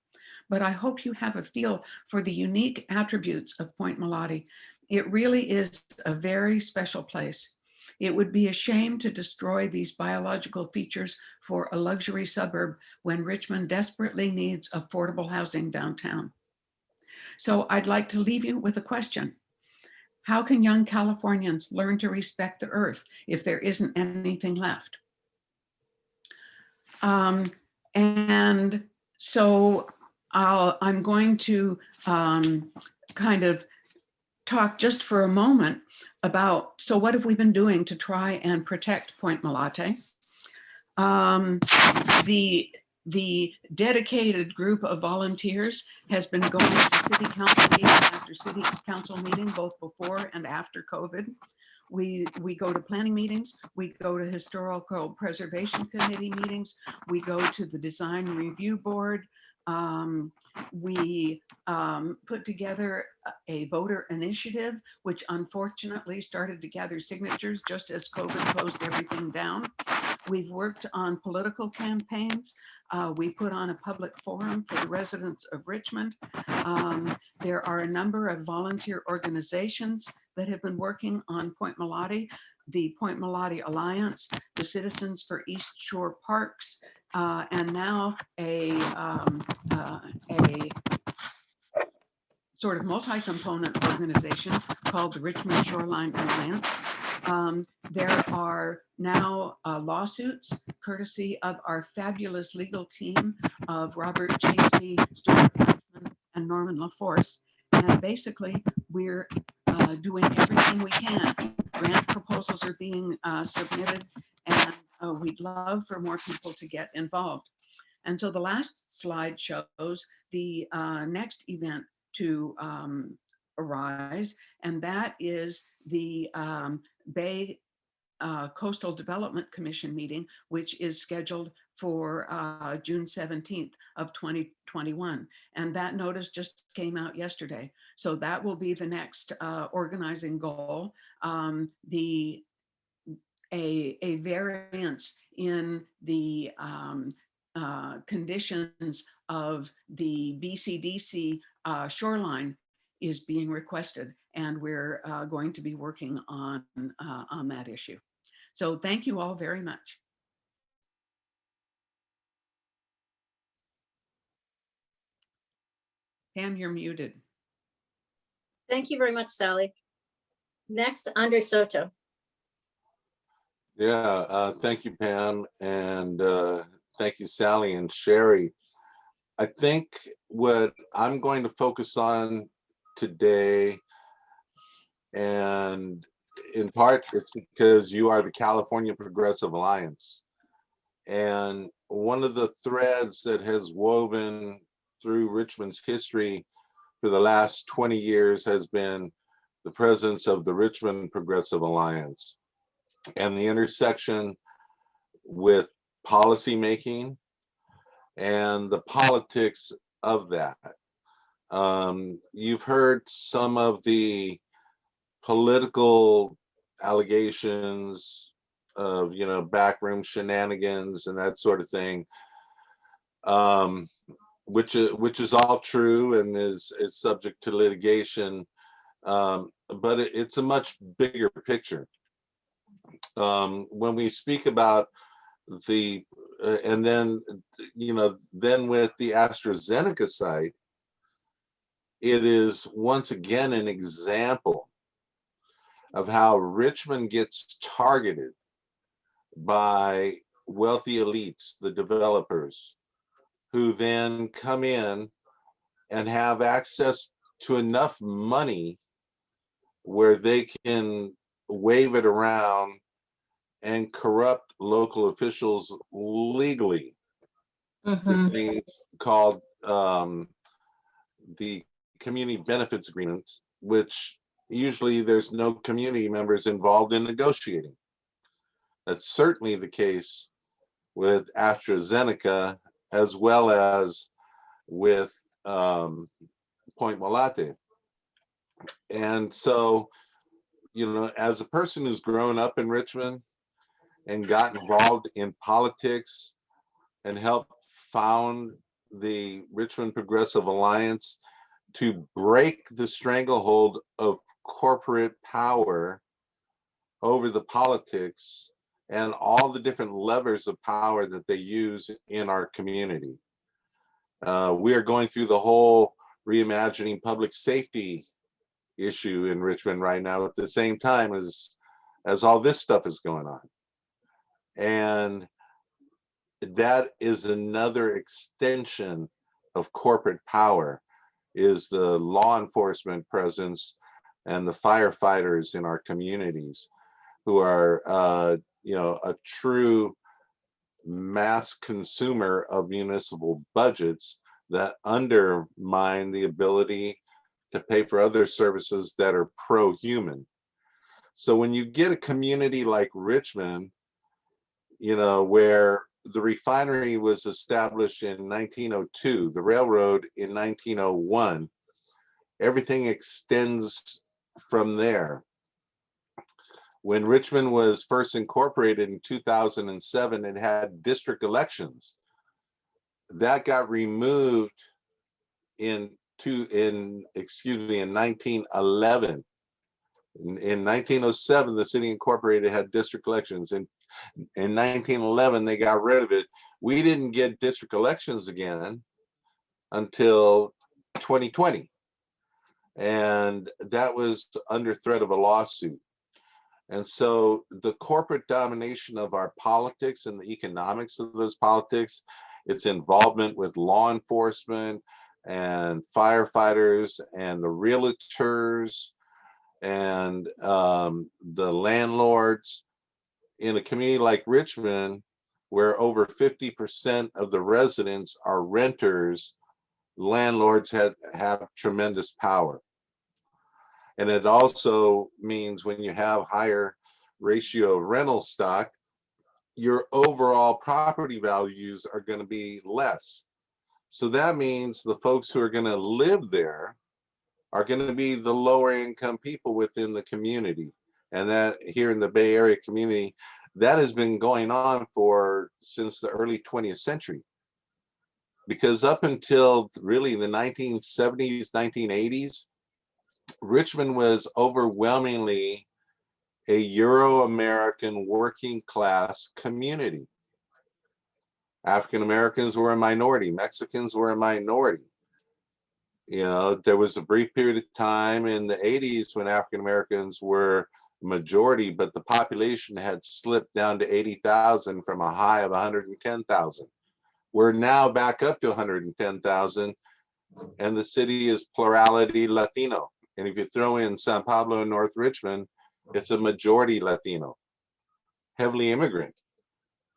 S6: but I hope you have a feel for the unique attributes of Point Molate. It really is a very special place. It would be a shame to destroy these biological features for a luxury suburb when Richmond desperately needs affordable housing downtown. So I'd like to leave you with a question. How can young Californians learn to respect the earth if there isn't anything left? And so I'm going to kind of talk just for a moment about, so what have we been doing to try and protect Point Molate? The dedicated group of volunteers has been going to city council meeting after city council meeting, both before and after COVID. We go to planning meetings, we go to historical preservation committee meetings, we go to the design review board. We put together a voter initiative, which unfortunately started to gather signatures just as COVID closed everything down. We've worked on political campaigns. We put on a public forum for the residents of Richmond. There are a number of volunteer organizations that have been working on Point Molate, the Point Molate Alliance, the Citizens for East Shore Parks, and now a sort of multi-component organization called the Richmond Shoreline Alliance. There are now lawsuits courtesy of our fabulous legal team of Robert Chasey, Stuart Kaufman, and Norman LaForce. And basically, we're doing everything we can. Grant proposals are being submitted, and we'd love for more people to get involved. And so the last slide shows the next event to arise, and that is the Bay Coastal Development Commission meeting, which is scheduled for June 17th of 2021. And that notice just came out yesterday. So that will be the next organizing goal. A variance in the conditions of the BCDC shoreline is being requested, and we're going to be working on that issue. So thank you all very much. Pam, you're muted.
S1: Thank you very much, Sally. Next, Andres Soto.
S3: Yeah, thank you, Pam, and thank you, Sally and Sherry. I think what I'm going to focus on today, and in part, it's because you are the California Progressive Alliance. And one of the threads that has woven through Richmond's history for the last 20 years has been the presence of the Richmond Progressive Alliance and the intersection with policymaking and the politics of that. You've heard some of the political allegations of, you know, backroom shenanigans and that sort of thing, which is all true and is subject to litigation, but it's a much bigger picture. When we speak about the and then, you know, then with the AstraZeneca site, it is once again an example of how Richmond gets targeted by wealthy elites, the developers, who then come in and have access to enough money where they can wave it around and corrupt local officials legally through things called the community benefits agreements, which usually there's no community members involved in negotiating. That's certainly the case with AstraZeneca, as well as with Point Molate. And so, you know, as a person who's grown up in Richmond and got involved in politics and helped found the Richmond Progressive Alliance to break the stranglehold of corporate power over the politics and all the different levers of power that they use in our community. We are going through the whole reimagining public safety issue in Richmond right now at the same time as all this stuff is going on. And that is another extension of corporate power, is the law enforcement presence and the firefighters in our communities who are, you know, a true mass consumer of municipal budgets that undermine the ability to pay for other services that are pro-human. So when you get a community like Richmond, you know, where the refinery was established in 1902, the railroad in 1901, everything extends from there. When Richmond was first incorporated in 2007, it had district elections. That got removed in 1911. In 1907, the city incorporated had district elections. In 1911, they got rid of it. We didn't get district elections again until 2020. And that was under threat of a lawsuit. And so the corporate domination of our politics and the economics of those politics, its involvement with law enforcement and firefighters and the realtors and the landlords in a community like Richmond, where over 50% of the residents are renters, landlords have tremendous power. And it also means when you have higher ratio of rental stock, your overall property values are going to be less. So that means the folks who are going to live there are going to be the lower income people within the community. And that here in the Bay Area community, that has been going on since the early 20th century. Because up until really the 1970s, 1980s, Richmond was overwhelmingly a Euro-American working class community. African Americans were a minority, Mexicans were a minority. You know, there was a brief period of time in the 80s when African Americans were majority, but the population had slipped down to 80,000 from a high of 110,000. We're now back up to 110,000, and the city is plurality Latino. And if you throw in San Pablo and North Richmond, it's a majority Latino, heavily immigrant.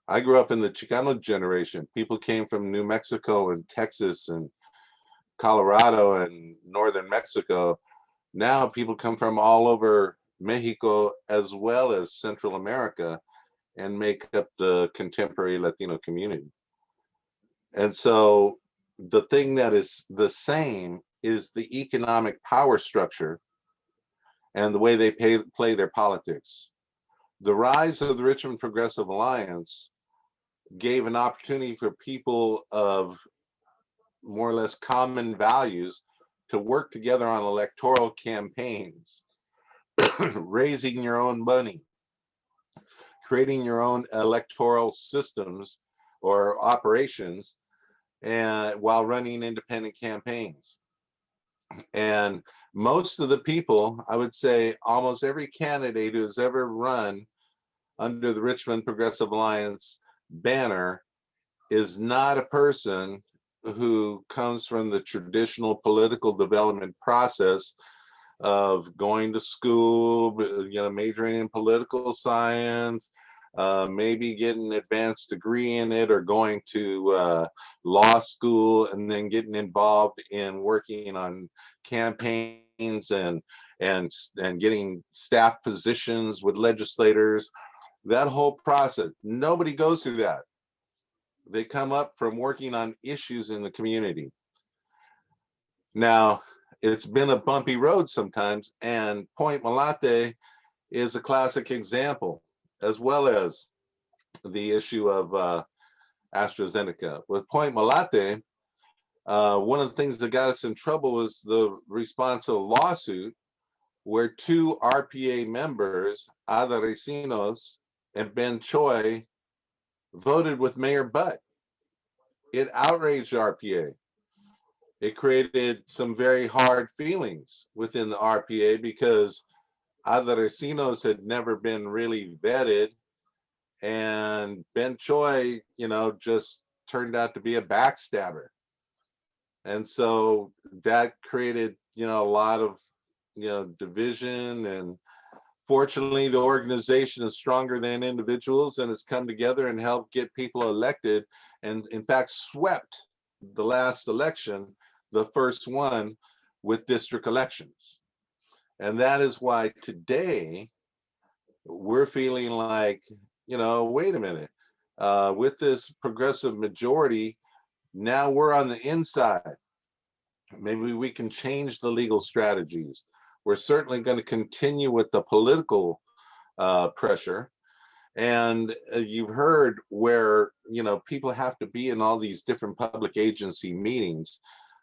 S3: I grew up in the Chicano generation. People came from New Mexico and Texas and Colorado and northern Mexico. Now people come from all over Mexico as well as Central America and make up the contemporary Latino community. And so the thing that is the same is the economic power structure and the way they play their politics. The rise of the Richmond Progressive Alliance gave an opportunity for people of more or less common values to work together on electoral campaigns, raising your own money, creating your own electoral systems or operations, and while running independent campaigns. And most of the people, I would say almost every candidate who has ever run under the Richmond Progressive Alliance banner is not a person who comes from the traditional political development process of going to school, you know, majoring in political science, maybe getting an advanced degree in it, or going to law school and then getting involved in working on campaigns and getting staff positions with legislators. That whole process, nobody goes through that. They come up from working on issues in the community. Now, it's been a bumpy road sometimes, and Point Molate is a classic example, as well as the issue of AstraZeneca. With Point Molate, one of the things that got us in trouble was the response to a lawsuit where two RPA members, Ada Recinos and Ben Choi, voted with Mayor Butt. It outraged RPA. It created some very hard feelings within the RPA because Ada Recinos had never been really vetted, and Ben Choi, you know, just turned out to be a backstabber. And so that created, you know, a lot of, you know, division. And fortunately, the organization is stronger than individuals and has come together and helped get people elected, and in fact swept the last election, the first one, with district elections. And that is why today we're feeling like, you know, wait a minute, with this progressive majority, now we're on the inside. Maybe we can change the legal strategies. We're certainly going to continue with the political pressure. And you've heard where, you know, people have to be in all these different public agency meetings.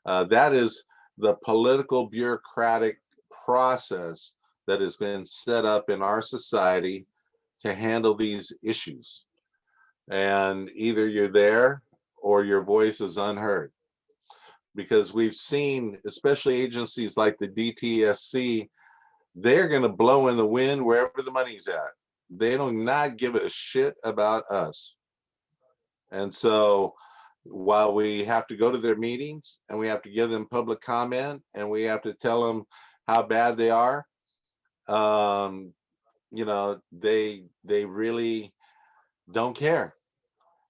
S3: That is the political bureaucratic process that has been set up in our society to handle these issues. And either you're there or your voice is unheard. Because we've seen, especially agencies like the DTSC, they're going to blow in the wind wherever the money's at. They do not give a shit about us. And so while we have to go to their meetings and we have to give them public comment and we have to tell them how bad they are, you know, they really don't care.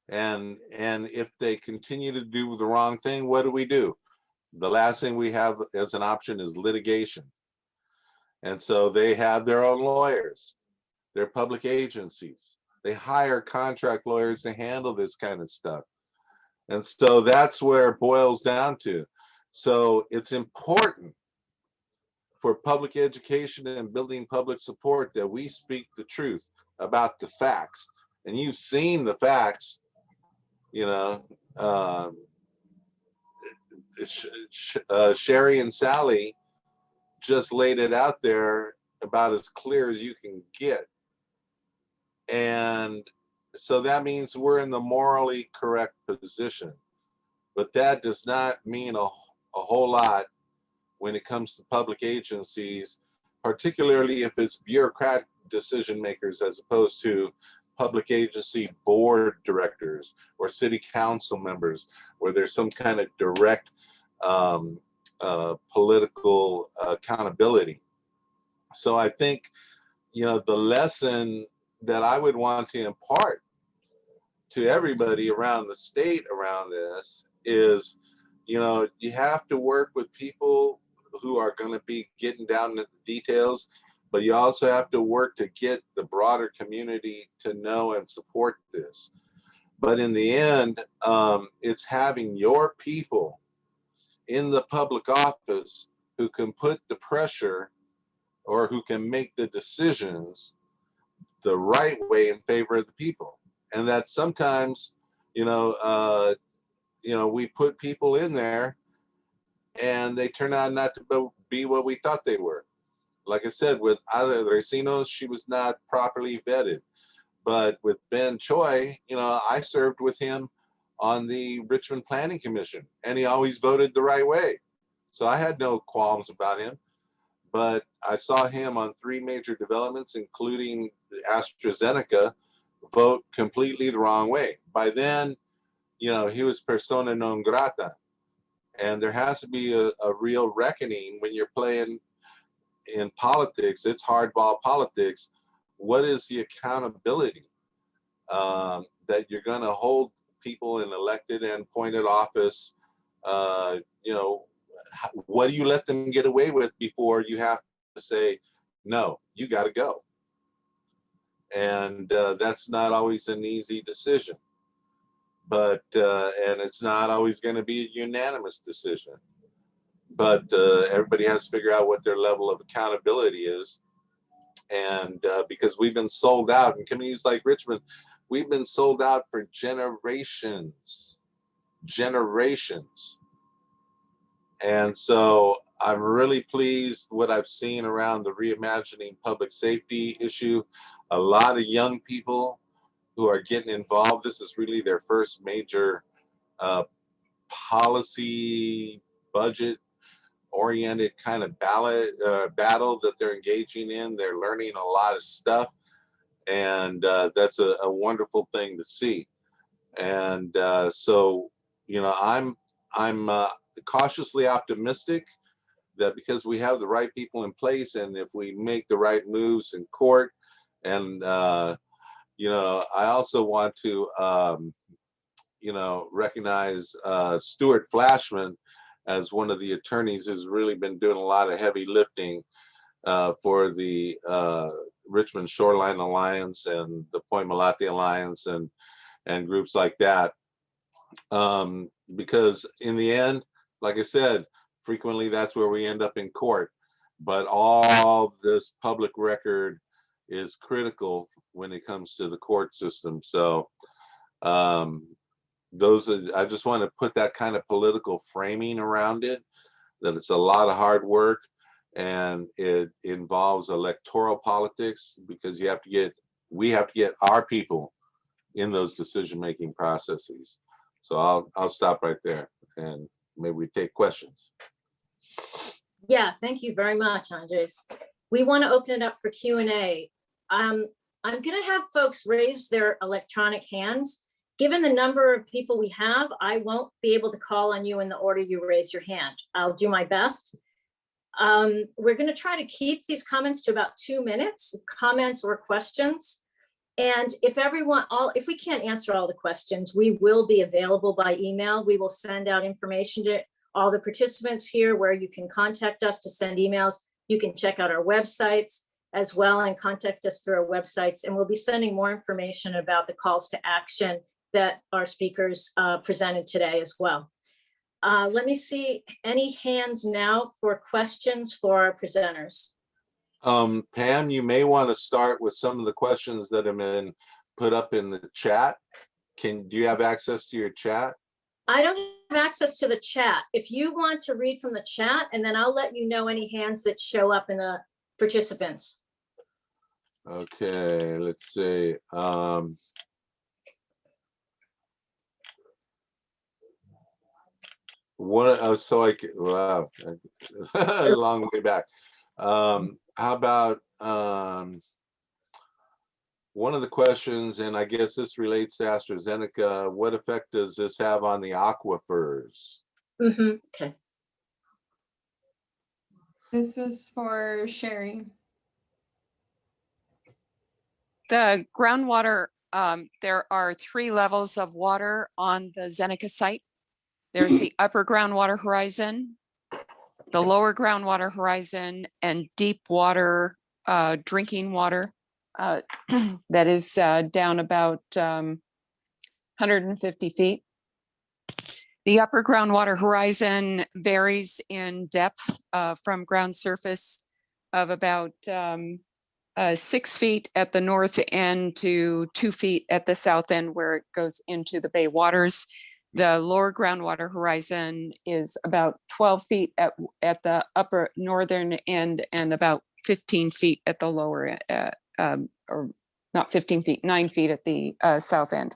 S3: And if they continue to do the wrong thing, what do? The last thing we have as an option is litigation. And so they have their own lawyers, they're public agencies. They hire contract lawyers to handle this kind of stuff. And so that's where it boils down to. So it's important for public education and building public support that we speak the truth about the facts. And you've seen the facts, you know, Sherry and Sally just laid it out there about as clear as you can get. And so that means we're in the morally correct position. But that does not mean a whole lot when it comes to public agencies, particularly if it's bureaucratic decision makers as opposed to public agency board directors or city council members, where there's some kind of direct political accountability. So I think, you know, the lesson that I would want to impart to everybody around the state around this is, you know, you have to work with people who are going to be getting down into the details, but you also have to work to get the broader community to know and support this. But in the end, it's having your people in the public office who can put the pressure or who can make the decisions the right way in favor of the people. And that sometimes, you know, we put people in there and they turn out not to be what we thought they were. Like I said, with Ada Recinos, she was not properly vetted. But with Ben Choi, you know, I served with him on the Richmond Planning Commission, and he always voted the right way. So I had no qualms about him. But I saw him on 3 major developments, including the AstraZeneca, vote completely the wrong way. By then, you know, he was persona non grata. And there has to be a real reckoning when you're playing in politics. It's hardball politics. What is the accountability that you're going to hold people in elected and appointed office? You know, what do you let them get away with before you have to say, no, you got to go? And that's not always an easy decision. But, and it's not always going to be a unanimous decision. But everybody has to figure out what their level of accountability is. And because we've been sold out in communities like Richmond, we've been sold out for generations. And so I'm really pleased what I've seen around the reimagining public safety issue. A lot of young people who are getting involved. This is really their first major policy budget oriented kind of battle that they're engaging in. They're learning a lot of stuff, and that's a wonderful thing to see. And so, you know, I'm cautiously optimistic that because we have the right people in place, and if we make the right moves in court, and you know, I also want to you know, recognize Stuart Flashman as one of the attorneys who's really been doing a lot of heavy lifting for the Richmond Shoreline Alliance and the Point Molate Alliance and groups like that. Because in the end, like I said, frequently that's where we end up in court. But all this public record is critical when it comes to the court system. So I just want to put that kind of political framing around it, that it's a lot of hard work and it involves electoral politics, because we have to get our people in those decision-making processes. So I'll stop right there and maybe we take questions.
S1: Yeah, thank you very much, Andres. We want to open it up for Q&A. I'm going to have folks raise their electronic hands. Given the number of people we have, I won't be able to call on you in the order you raise your hand. I'll do my best. We're going to try to keep these comments to about 2 minutes, comments or questions. And if we can't answer all the questions, we will be available by email. We will send out information to all the participants here where you can contact us to send emails. You can check out our websites as well and contact us through our websites. And we'll be sending more information about the calls to action that our speakers presented today as well. Let me see any hands now for questions for our presenters.
S3: Pam, you may want to start with some of the questions that have been put up in the chat. Do you have access to your chat?
S1: I don't have access to the chat. If you want to read from the chat, and then I'll let you know any hands that show up in the participants.
S3: Okay, let's see. Wow, a long way back. How about one of the questions, and I guess this relates to AstraZeneca, what effect does this have on the aquifers?
S1: Okay.
S7: This was for sharing.
S2: The groundwater, there are 3 levels of water on the Zeneca site. There's the upper groundwater horizon, the lower groundwater horizon, and deep water, drinking water that is down about 150 feet. The upper groundwater horizon varies in depth from ground surface of about 6 feet at the north end to 2 feet at the south end where it goes into the bay waters. The lower groundwater horizon is about 12 feet at the upper northern end and about 15 feet at the lower, or not 15 feet, 9 feet at the south end.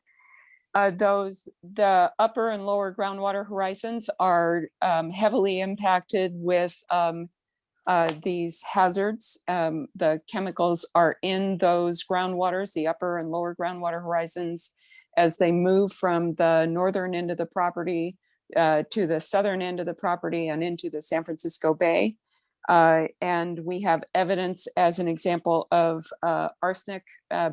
S2: The upper and lower groundwater horizons are heavily impacted with these hazards. The chemicals are in those groundwaters, the upper and lower groundwater horizons, as they move from the northern end of the property to the southern end of the property and into the San Francisco Bay. And we have evidence as an example of arsenic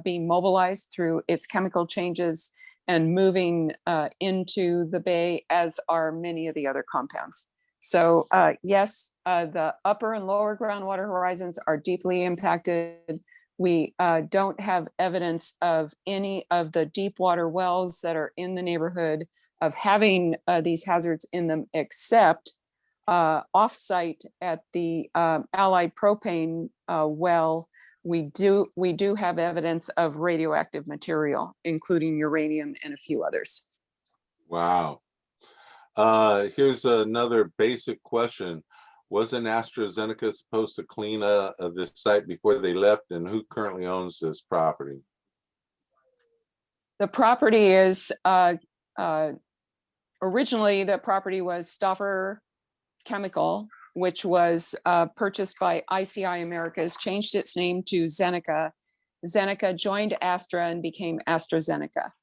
S2: being mobilized through its chemical changes and moving into the bay, as are many of the other compounds. So yes, the upper and lower groundwater horizons are deeply impacted. We don't have evidence of any of the deep water wells that are in the neighborhood of having these hazards in them, except off-site at the Allied propane well. We do have evidence of radioactive material, including uranium and a few others.
S3: Wow. Here's another basic question. Wasn't AstraZeneca supposed to clean this site before they left, and who currently owns this property?
S2: The property is, originally the property was Stauffer Chemical, which was purchased by ICI Americas, changed its name to Zeneca. Zeneca joined Astra and became AstraZeneca.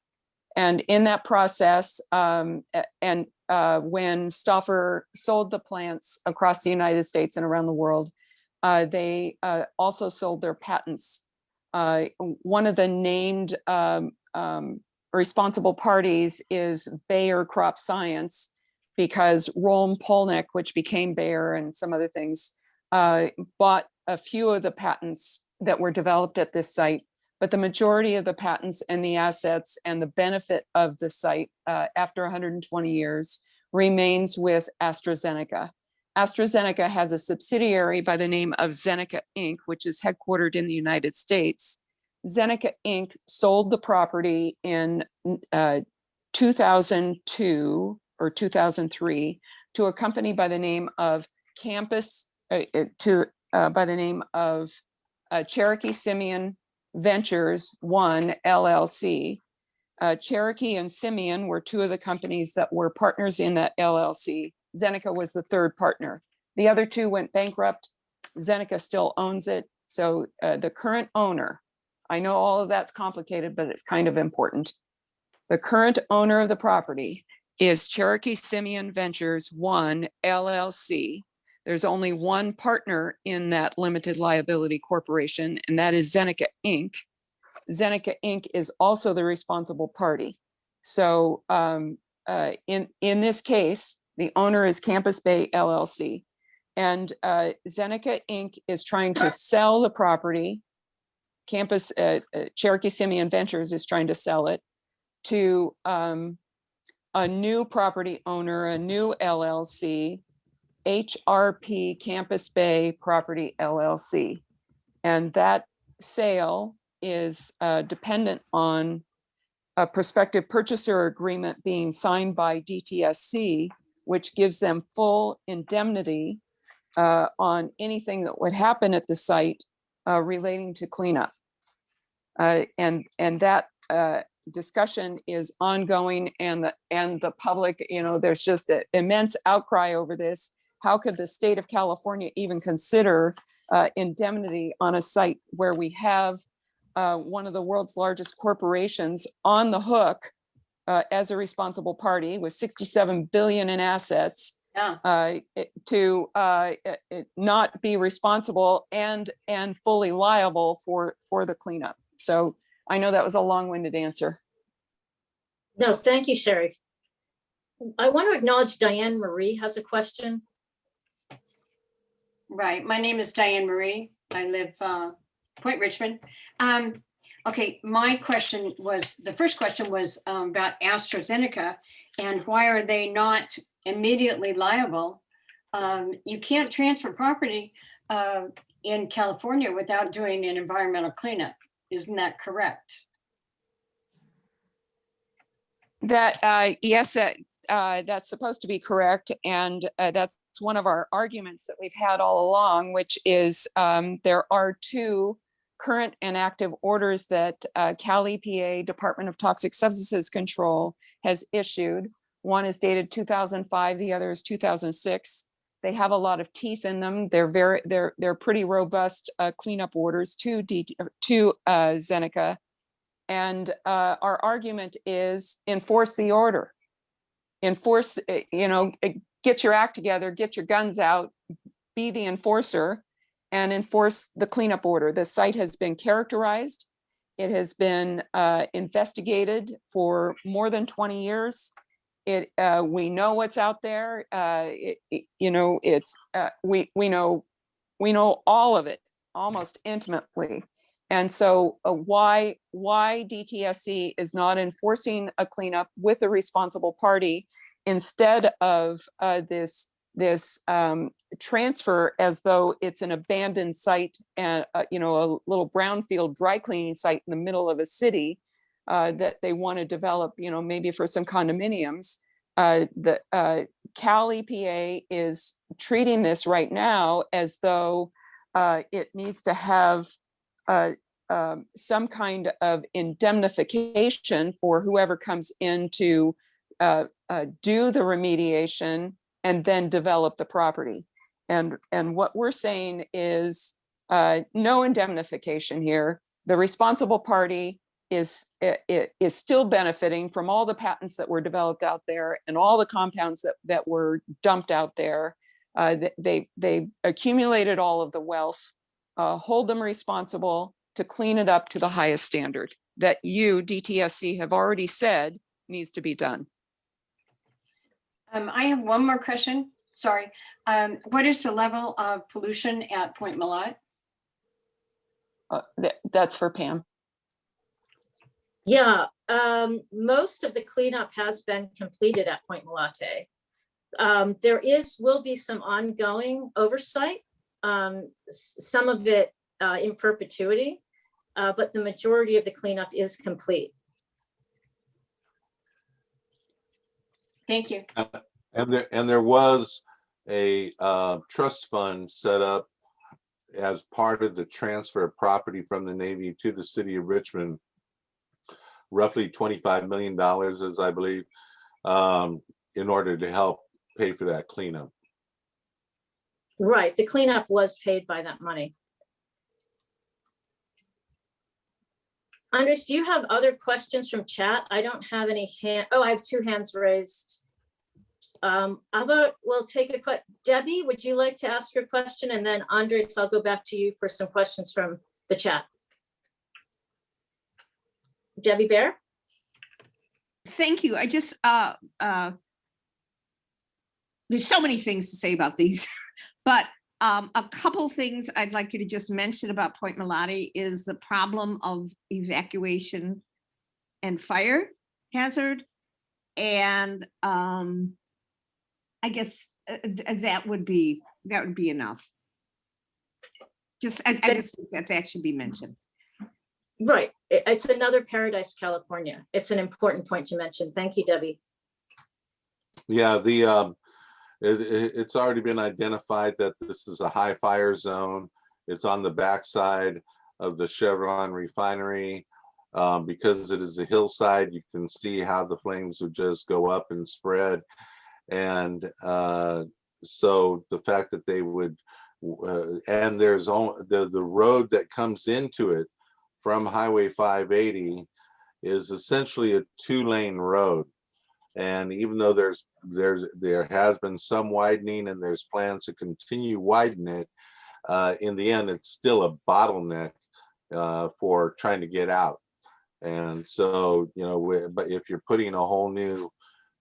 S2: And in that process, when Stauffer sold the plants across the United States and around the world, they also sold their patents. One of the named responsible parties is Bayer Crop Science, because Roland Polnick, which became Bayer and some other things, bought a few of the patents that were developed at this site. But the majority of the patents and the assets and the benefit of the site after 120 years remains with AstraZeneca. AstraZeneca has a subsidiary by the name of Zeneca Inc., which is headquartered in the United States. Zeneca Inc. sold the property in 2002 or 2003 to a company by the name of Cherokee Simeon Ventures One LLC. Cherokee and Simeon were 2 of the companies that were partners in that LLC. Zeneca was the 3rd partner. The other 2 went bankrupt. Zeneca still owns it. So the current owner, I know all of that's complicated, but it's kind of important. The current owner of the property is Cherokee Simeon Ventures One LLC. There's only one partner in that limited liability corporation, and that is Zeneca Inc. Zeneca Inc. is also the responsible party. So in this case, the owner is Campus Bay LLC, And Zeneca Inc. is trying to sell the property. Campus Cherokee Simeon Ventures is trying to sell it to a new property owner, a new LLC, HRP Campus Bay Property LLC. And that sale is dependent on a prospective purchaser agreement being signed by DTSC, which gives them full indemnity on anything that would happen at the site relating to cleanup. And that discussion is ongoing, and the public, there's just an immense outcry over this. How could the state of California even consider indemnity on a site where we have one of the world's largest corporations on the hook as a responsible party with 67 billion in assets to not be responsible and fully liable for the cleanup? So I know that was a long-winded answer.
S1: No, thank you, Sherry. I want to acknowledge Diane Marie has a question.
S8: Right. My name is Diane Marie. I live Point Richmond. Okay, my question was, the first question was about AstraZeneca and why are they not immediately liable? You can't transfer property in California without doing an environmental cleanup. Isn't that correct?
S2: Yes, that's supposed to be correct. And that's one of our arguments that we've had all along, which is there are two current and active orders that Cal EPA Department of Toxic Substances Control has issued. One is dated 2005, the other is 2006. They have a lot of teeth in them. They're pretty robust cleanup orders to Zeneca. And our argument is enforce the order. Enforce, get your act together, get your guns out, be the enforcer, and enforce the cleanup order. The site has been characterized. It has been investigated for more than 20 years. We know what's out there. We know all of it almost intimately. And so why DTSC is not enforcing a cleanup with a responsible party instead of this transfer as though it's an abandoned site and a little brownfield dry cleaning site in the middle of a city that they want to develop, maybe for some condominiums. The Cal EPA is treating this right now as though it needs to have some kind of indemnification for whoever comes in to do the remediation and then develop the property. And what we're saying is no indemnification here. The responsible party is still benefiting from all the patents that were developed out there and all the compounds that were dumped out there. They accumulated all of the wealth. Hold them responsible to clean it up to the highest standard that you, DTSC, have already said needs to be done.
S8: I have one more question. Sorry. What is the level of pollution at Point Molate?
S2: That's for Pam.
S1: Yeah, most of the cleanup has been completed at Point Molate. There will be some ongoing oversight, some of it in perpetuity, but the majority of the cleanup is complete.
S8: Thank you.
S3: And there was a trust fund set up as part of the transfer of property from the Navy to the city of Richmond, roughly $25 million, as I believe, in order to help pay for that cleanup.
S1: Right, the cleanup was paid by that money. Andres, do you have other questions from chat? I don't have any I have two hands raised. How about we'll take a question. Debbie, would you like to ask your question? And then Andres, I'll go back to you for some questions from the chat. Debbie Bear?
S9: Thank you. I just, there's so many things to say about these But a couple things I'd like you to just mention about Point Molate is the problem of evacuation and fire hazard. And I guess that would be enough. I just think that should be mentioned.
S1: Right. It's another Paradise, California. It's an important point to mention. Thank you, Debbie.
S3: Yeah, it's already been identified that this is a high fire zone. It's on the backside of the Chevron refinery. Because it is a hillside, you can see how the flames would just go up and spread. And so the fact that they would, and there's the road that comes into it from Highway 580 is essentially a 2-lane road. And even though there has been some widening and there's plans to continue widen it, in the end, it's still a bottleneck for trying to get out. And so, you know, but if you're putting a whole new,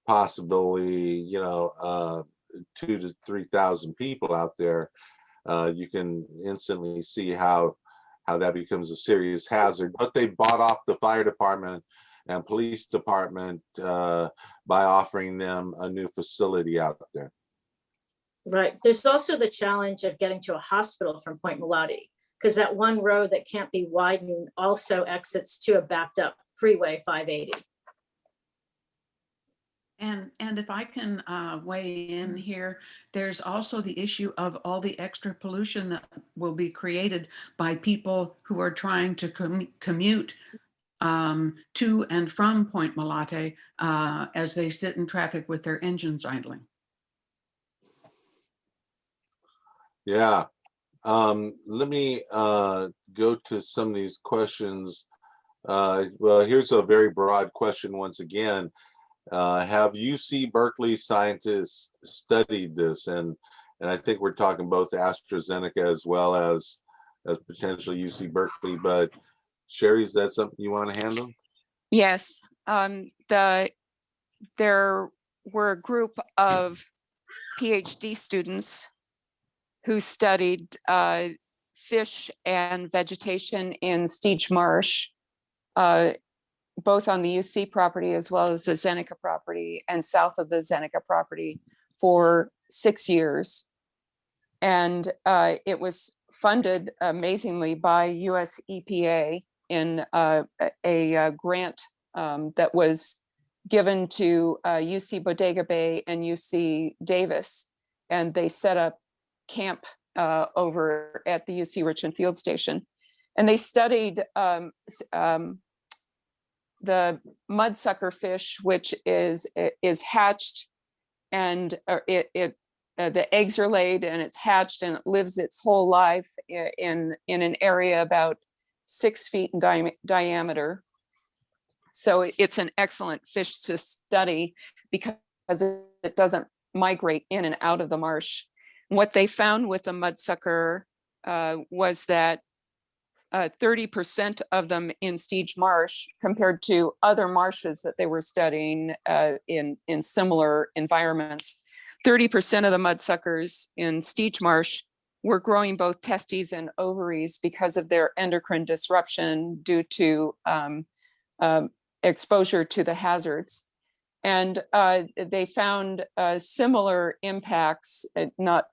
S3: possibly, you know, 2,000 to 3,000 people out there, you can instantly see how that becomes a serious hazard. But they bought off the fire department and police department by offering them a new facility out there.
S1: Right. There's also the challenge of getting to a hospital from Point Molate, because that one road that can't be widened also exits to a backed up freeway 580.
S6: And if I can weigh in here, there's also the issue of all the extra pollution that will be created by people who are trying to commute to and from Point Molate as they sit in traffic with their engines idling.
S3: Yeah. Let me go to some of these questions. Well, here's a very broad question once again. Have UC Berkeley scientists studied this? And I think we're talking both AstraZeneca as well as potentially UC Berkeley. But Sherry, is that something you want to handle?
S2: Yes. There were a group of PhD students who studied fish and vegetation in Steege Marsh, both on the UC property as well as the Zeneca property and south of the Zeneca property for 6 years. And it was funded amazingly by US EPA in a grant that was given to UC Bodega Bay and UC Davis. And they set up camp over at the UC Richmond Field Station. And they studied the mudsucker fish, which is hatched, and the eggs are laid and it's hatched and it lives its whole life in an area about 6 feet in diameter. So it's an excellent fish to study because it doesn't migrate in and out of the marsh. What they found with the mudsucker was that 30% of them in Steege Marsh, compared to other marshes that they were studying in similar environments, 30% of the mudsuckers in Steege Marsh were growing both testes and ovaries because of their endocrine disruption due to exposure to the hazards. And they found similar impacts, not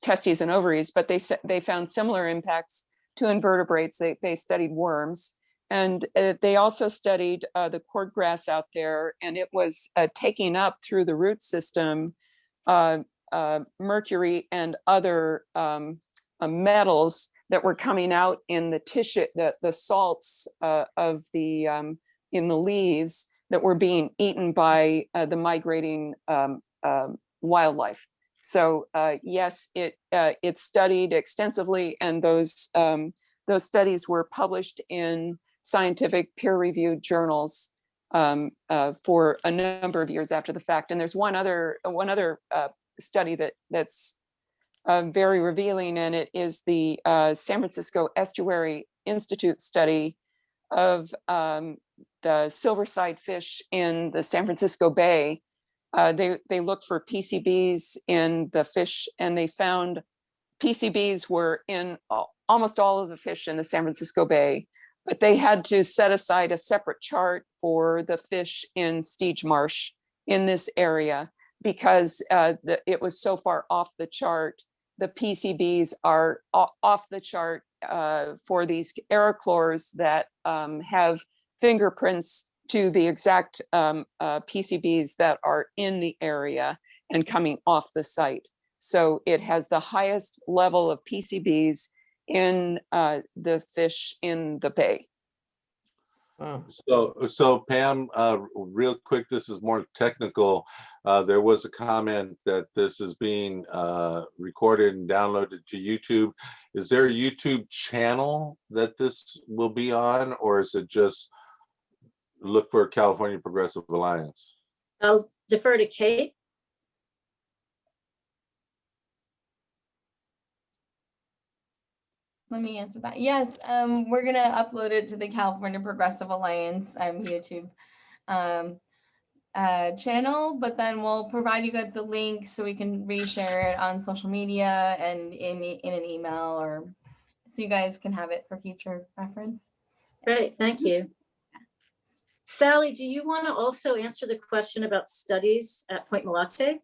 S2: testes and ovaries, but they found similar impacts to invertebrates. They studied worms, and they also studied the cordgrass out there, and it was taking up through the root system mercury and other metals that were coming out in the tissue, the salts of the in the leaves that were being eaten by the migrating wildlife. So yes, it's studied extensively, and those studies were published in scientific peer-reviewed journals for a number of years after the fact. And there's one other study that's very revealing, and it is the San Francisco Estuary Institute study of the silverside fish in the San Francisco Bay They looked for PCBs in the fish, and they found PCBs were in almost all of the fish in the San Francisco Bay, but they had to set aside a separate chart for the fish in Steege Marsh in this area because it was so far off the chart. The PCBs are off the chart for these aerochlores that have fingerprints to the exact PCBs that are in the area and coming off the site. So it has the highest level of PCBs in the fish in the bay.
S10: Wow.
S3: So Pam, real quick, this is more technical. There was a comment that this is being recorded and downloaded to YouTube. Is there a YouTube channel that this will be on, or is it just look for California Progressive Alliance?
S1: I'll defer to Kate.
S7: Let me answer that. Yes, we're gonna upload it to the California Progressive Alliance YouTube channel, but then we'll provide you guys the link so we can reshare it on social media and in an email, or so you guys can have it for future reference.
S1: Great, thank you. Sally, do you want to also answer the question about studies at Point Molate?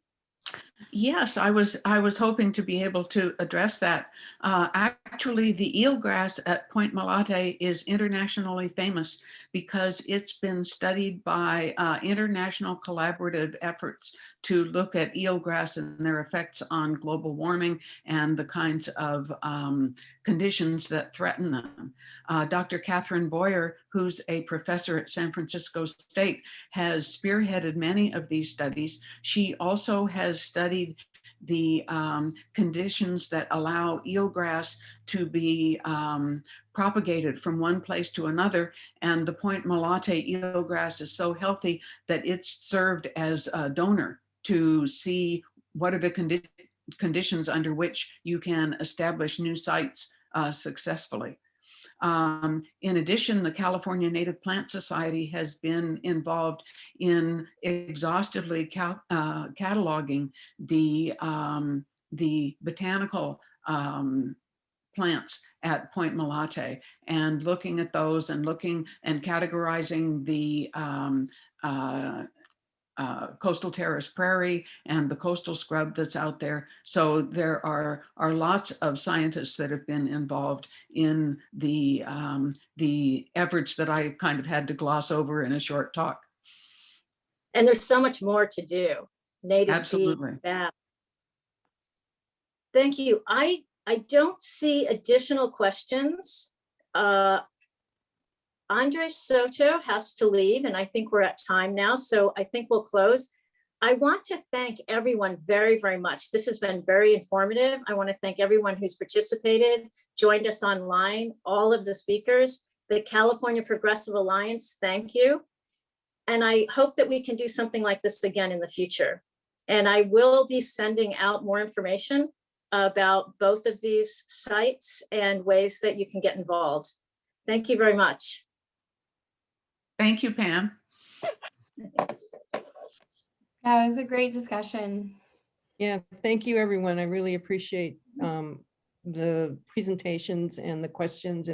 S6: Yes, I was hoping to be able to address that. Actually, the eelgrass at Point Molate is internationally famous because it's been studied by international collaborative efforts to look at eelgrass and their effects on global warming and the kinds of conditions that threaten them. Dr. Catherine Boyer, who's a professor at San Francisco State, has spearheaded many of these studies. She also has studied the conditions that allow eelgrass to be propagated from one place to another. And the Point Molate eelgrass is so healthy that it's served as a donor to see what are the conditions under which you can establish new sites successfully. In addition, the California Native Plant Society has been involved in exhaustively cataloging the botanical plants at Point Molate and looking at those and looking and categorizing the coastal terrace prairie and the coastal scrub that's out there. So there are lots of scientists that have been involved in the efforts that I kind of had to gloss over in a short talk.
S1: And there's so much more to do. Native
S6: Absolutely.
S1: bee, thank you. I don't see additional questions. Andres Soto has to leave, and I think we're at time now, so I think we'll close. I want to thank everyone very, very much. This has been very informative. I want to thank everyone who's participated, joined us online, all of the speakers, the California Progressive Alliance, thank you. And I hope that we can do something like this again in the future. And I will be sending out more information about both of these sites and ways that you can get involved. Thank you very much.
S6: Thank you, Pam.
S7: Yeah, it was a great discussion.
S10: Yeah, thank you, everyone. I really appreciate the presentations and the questions.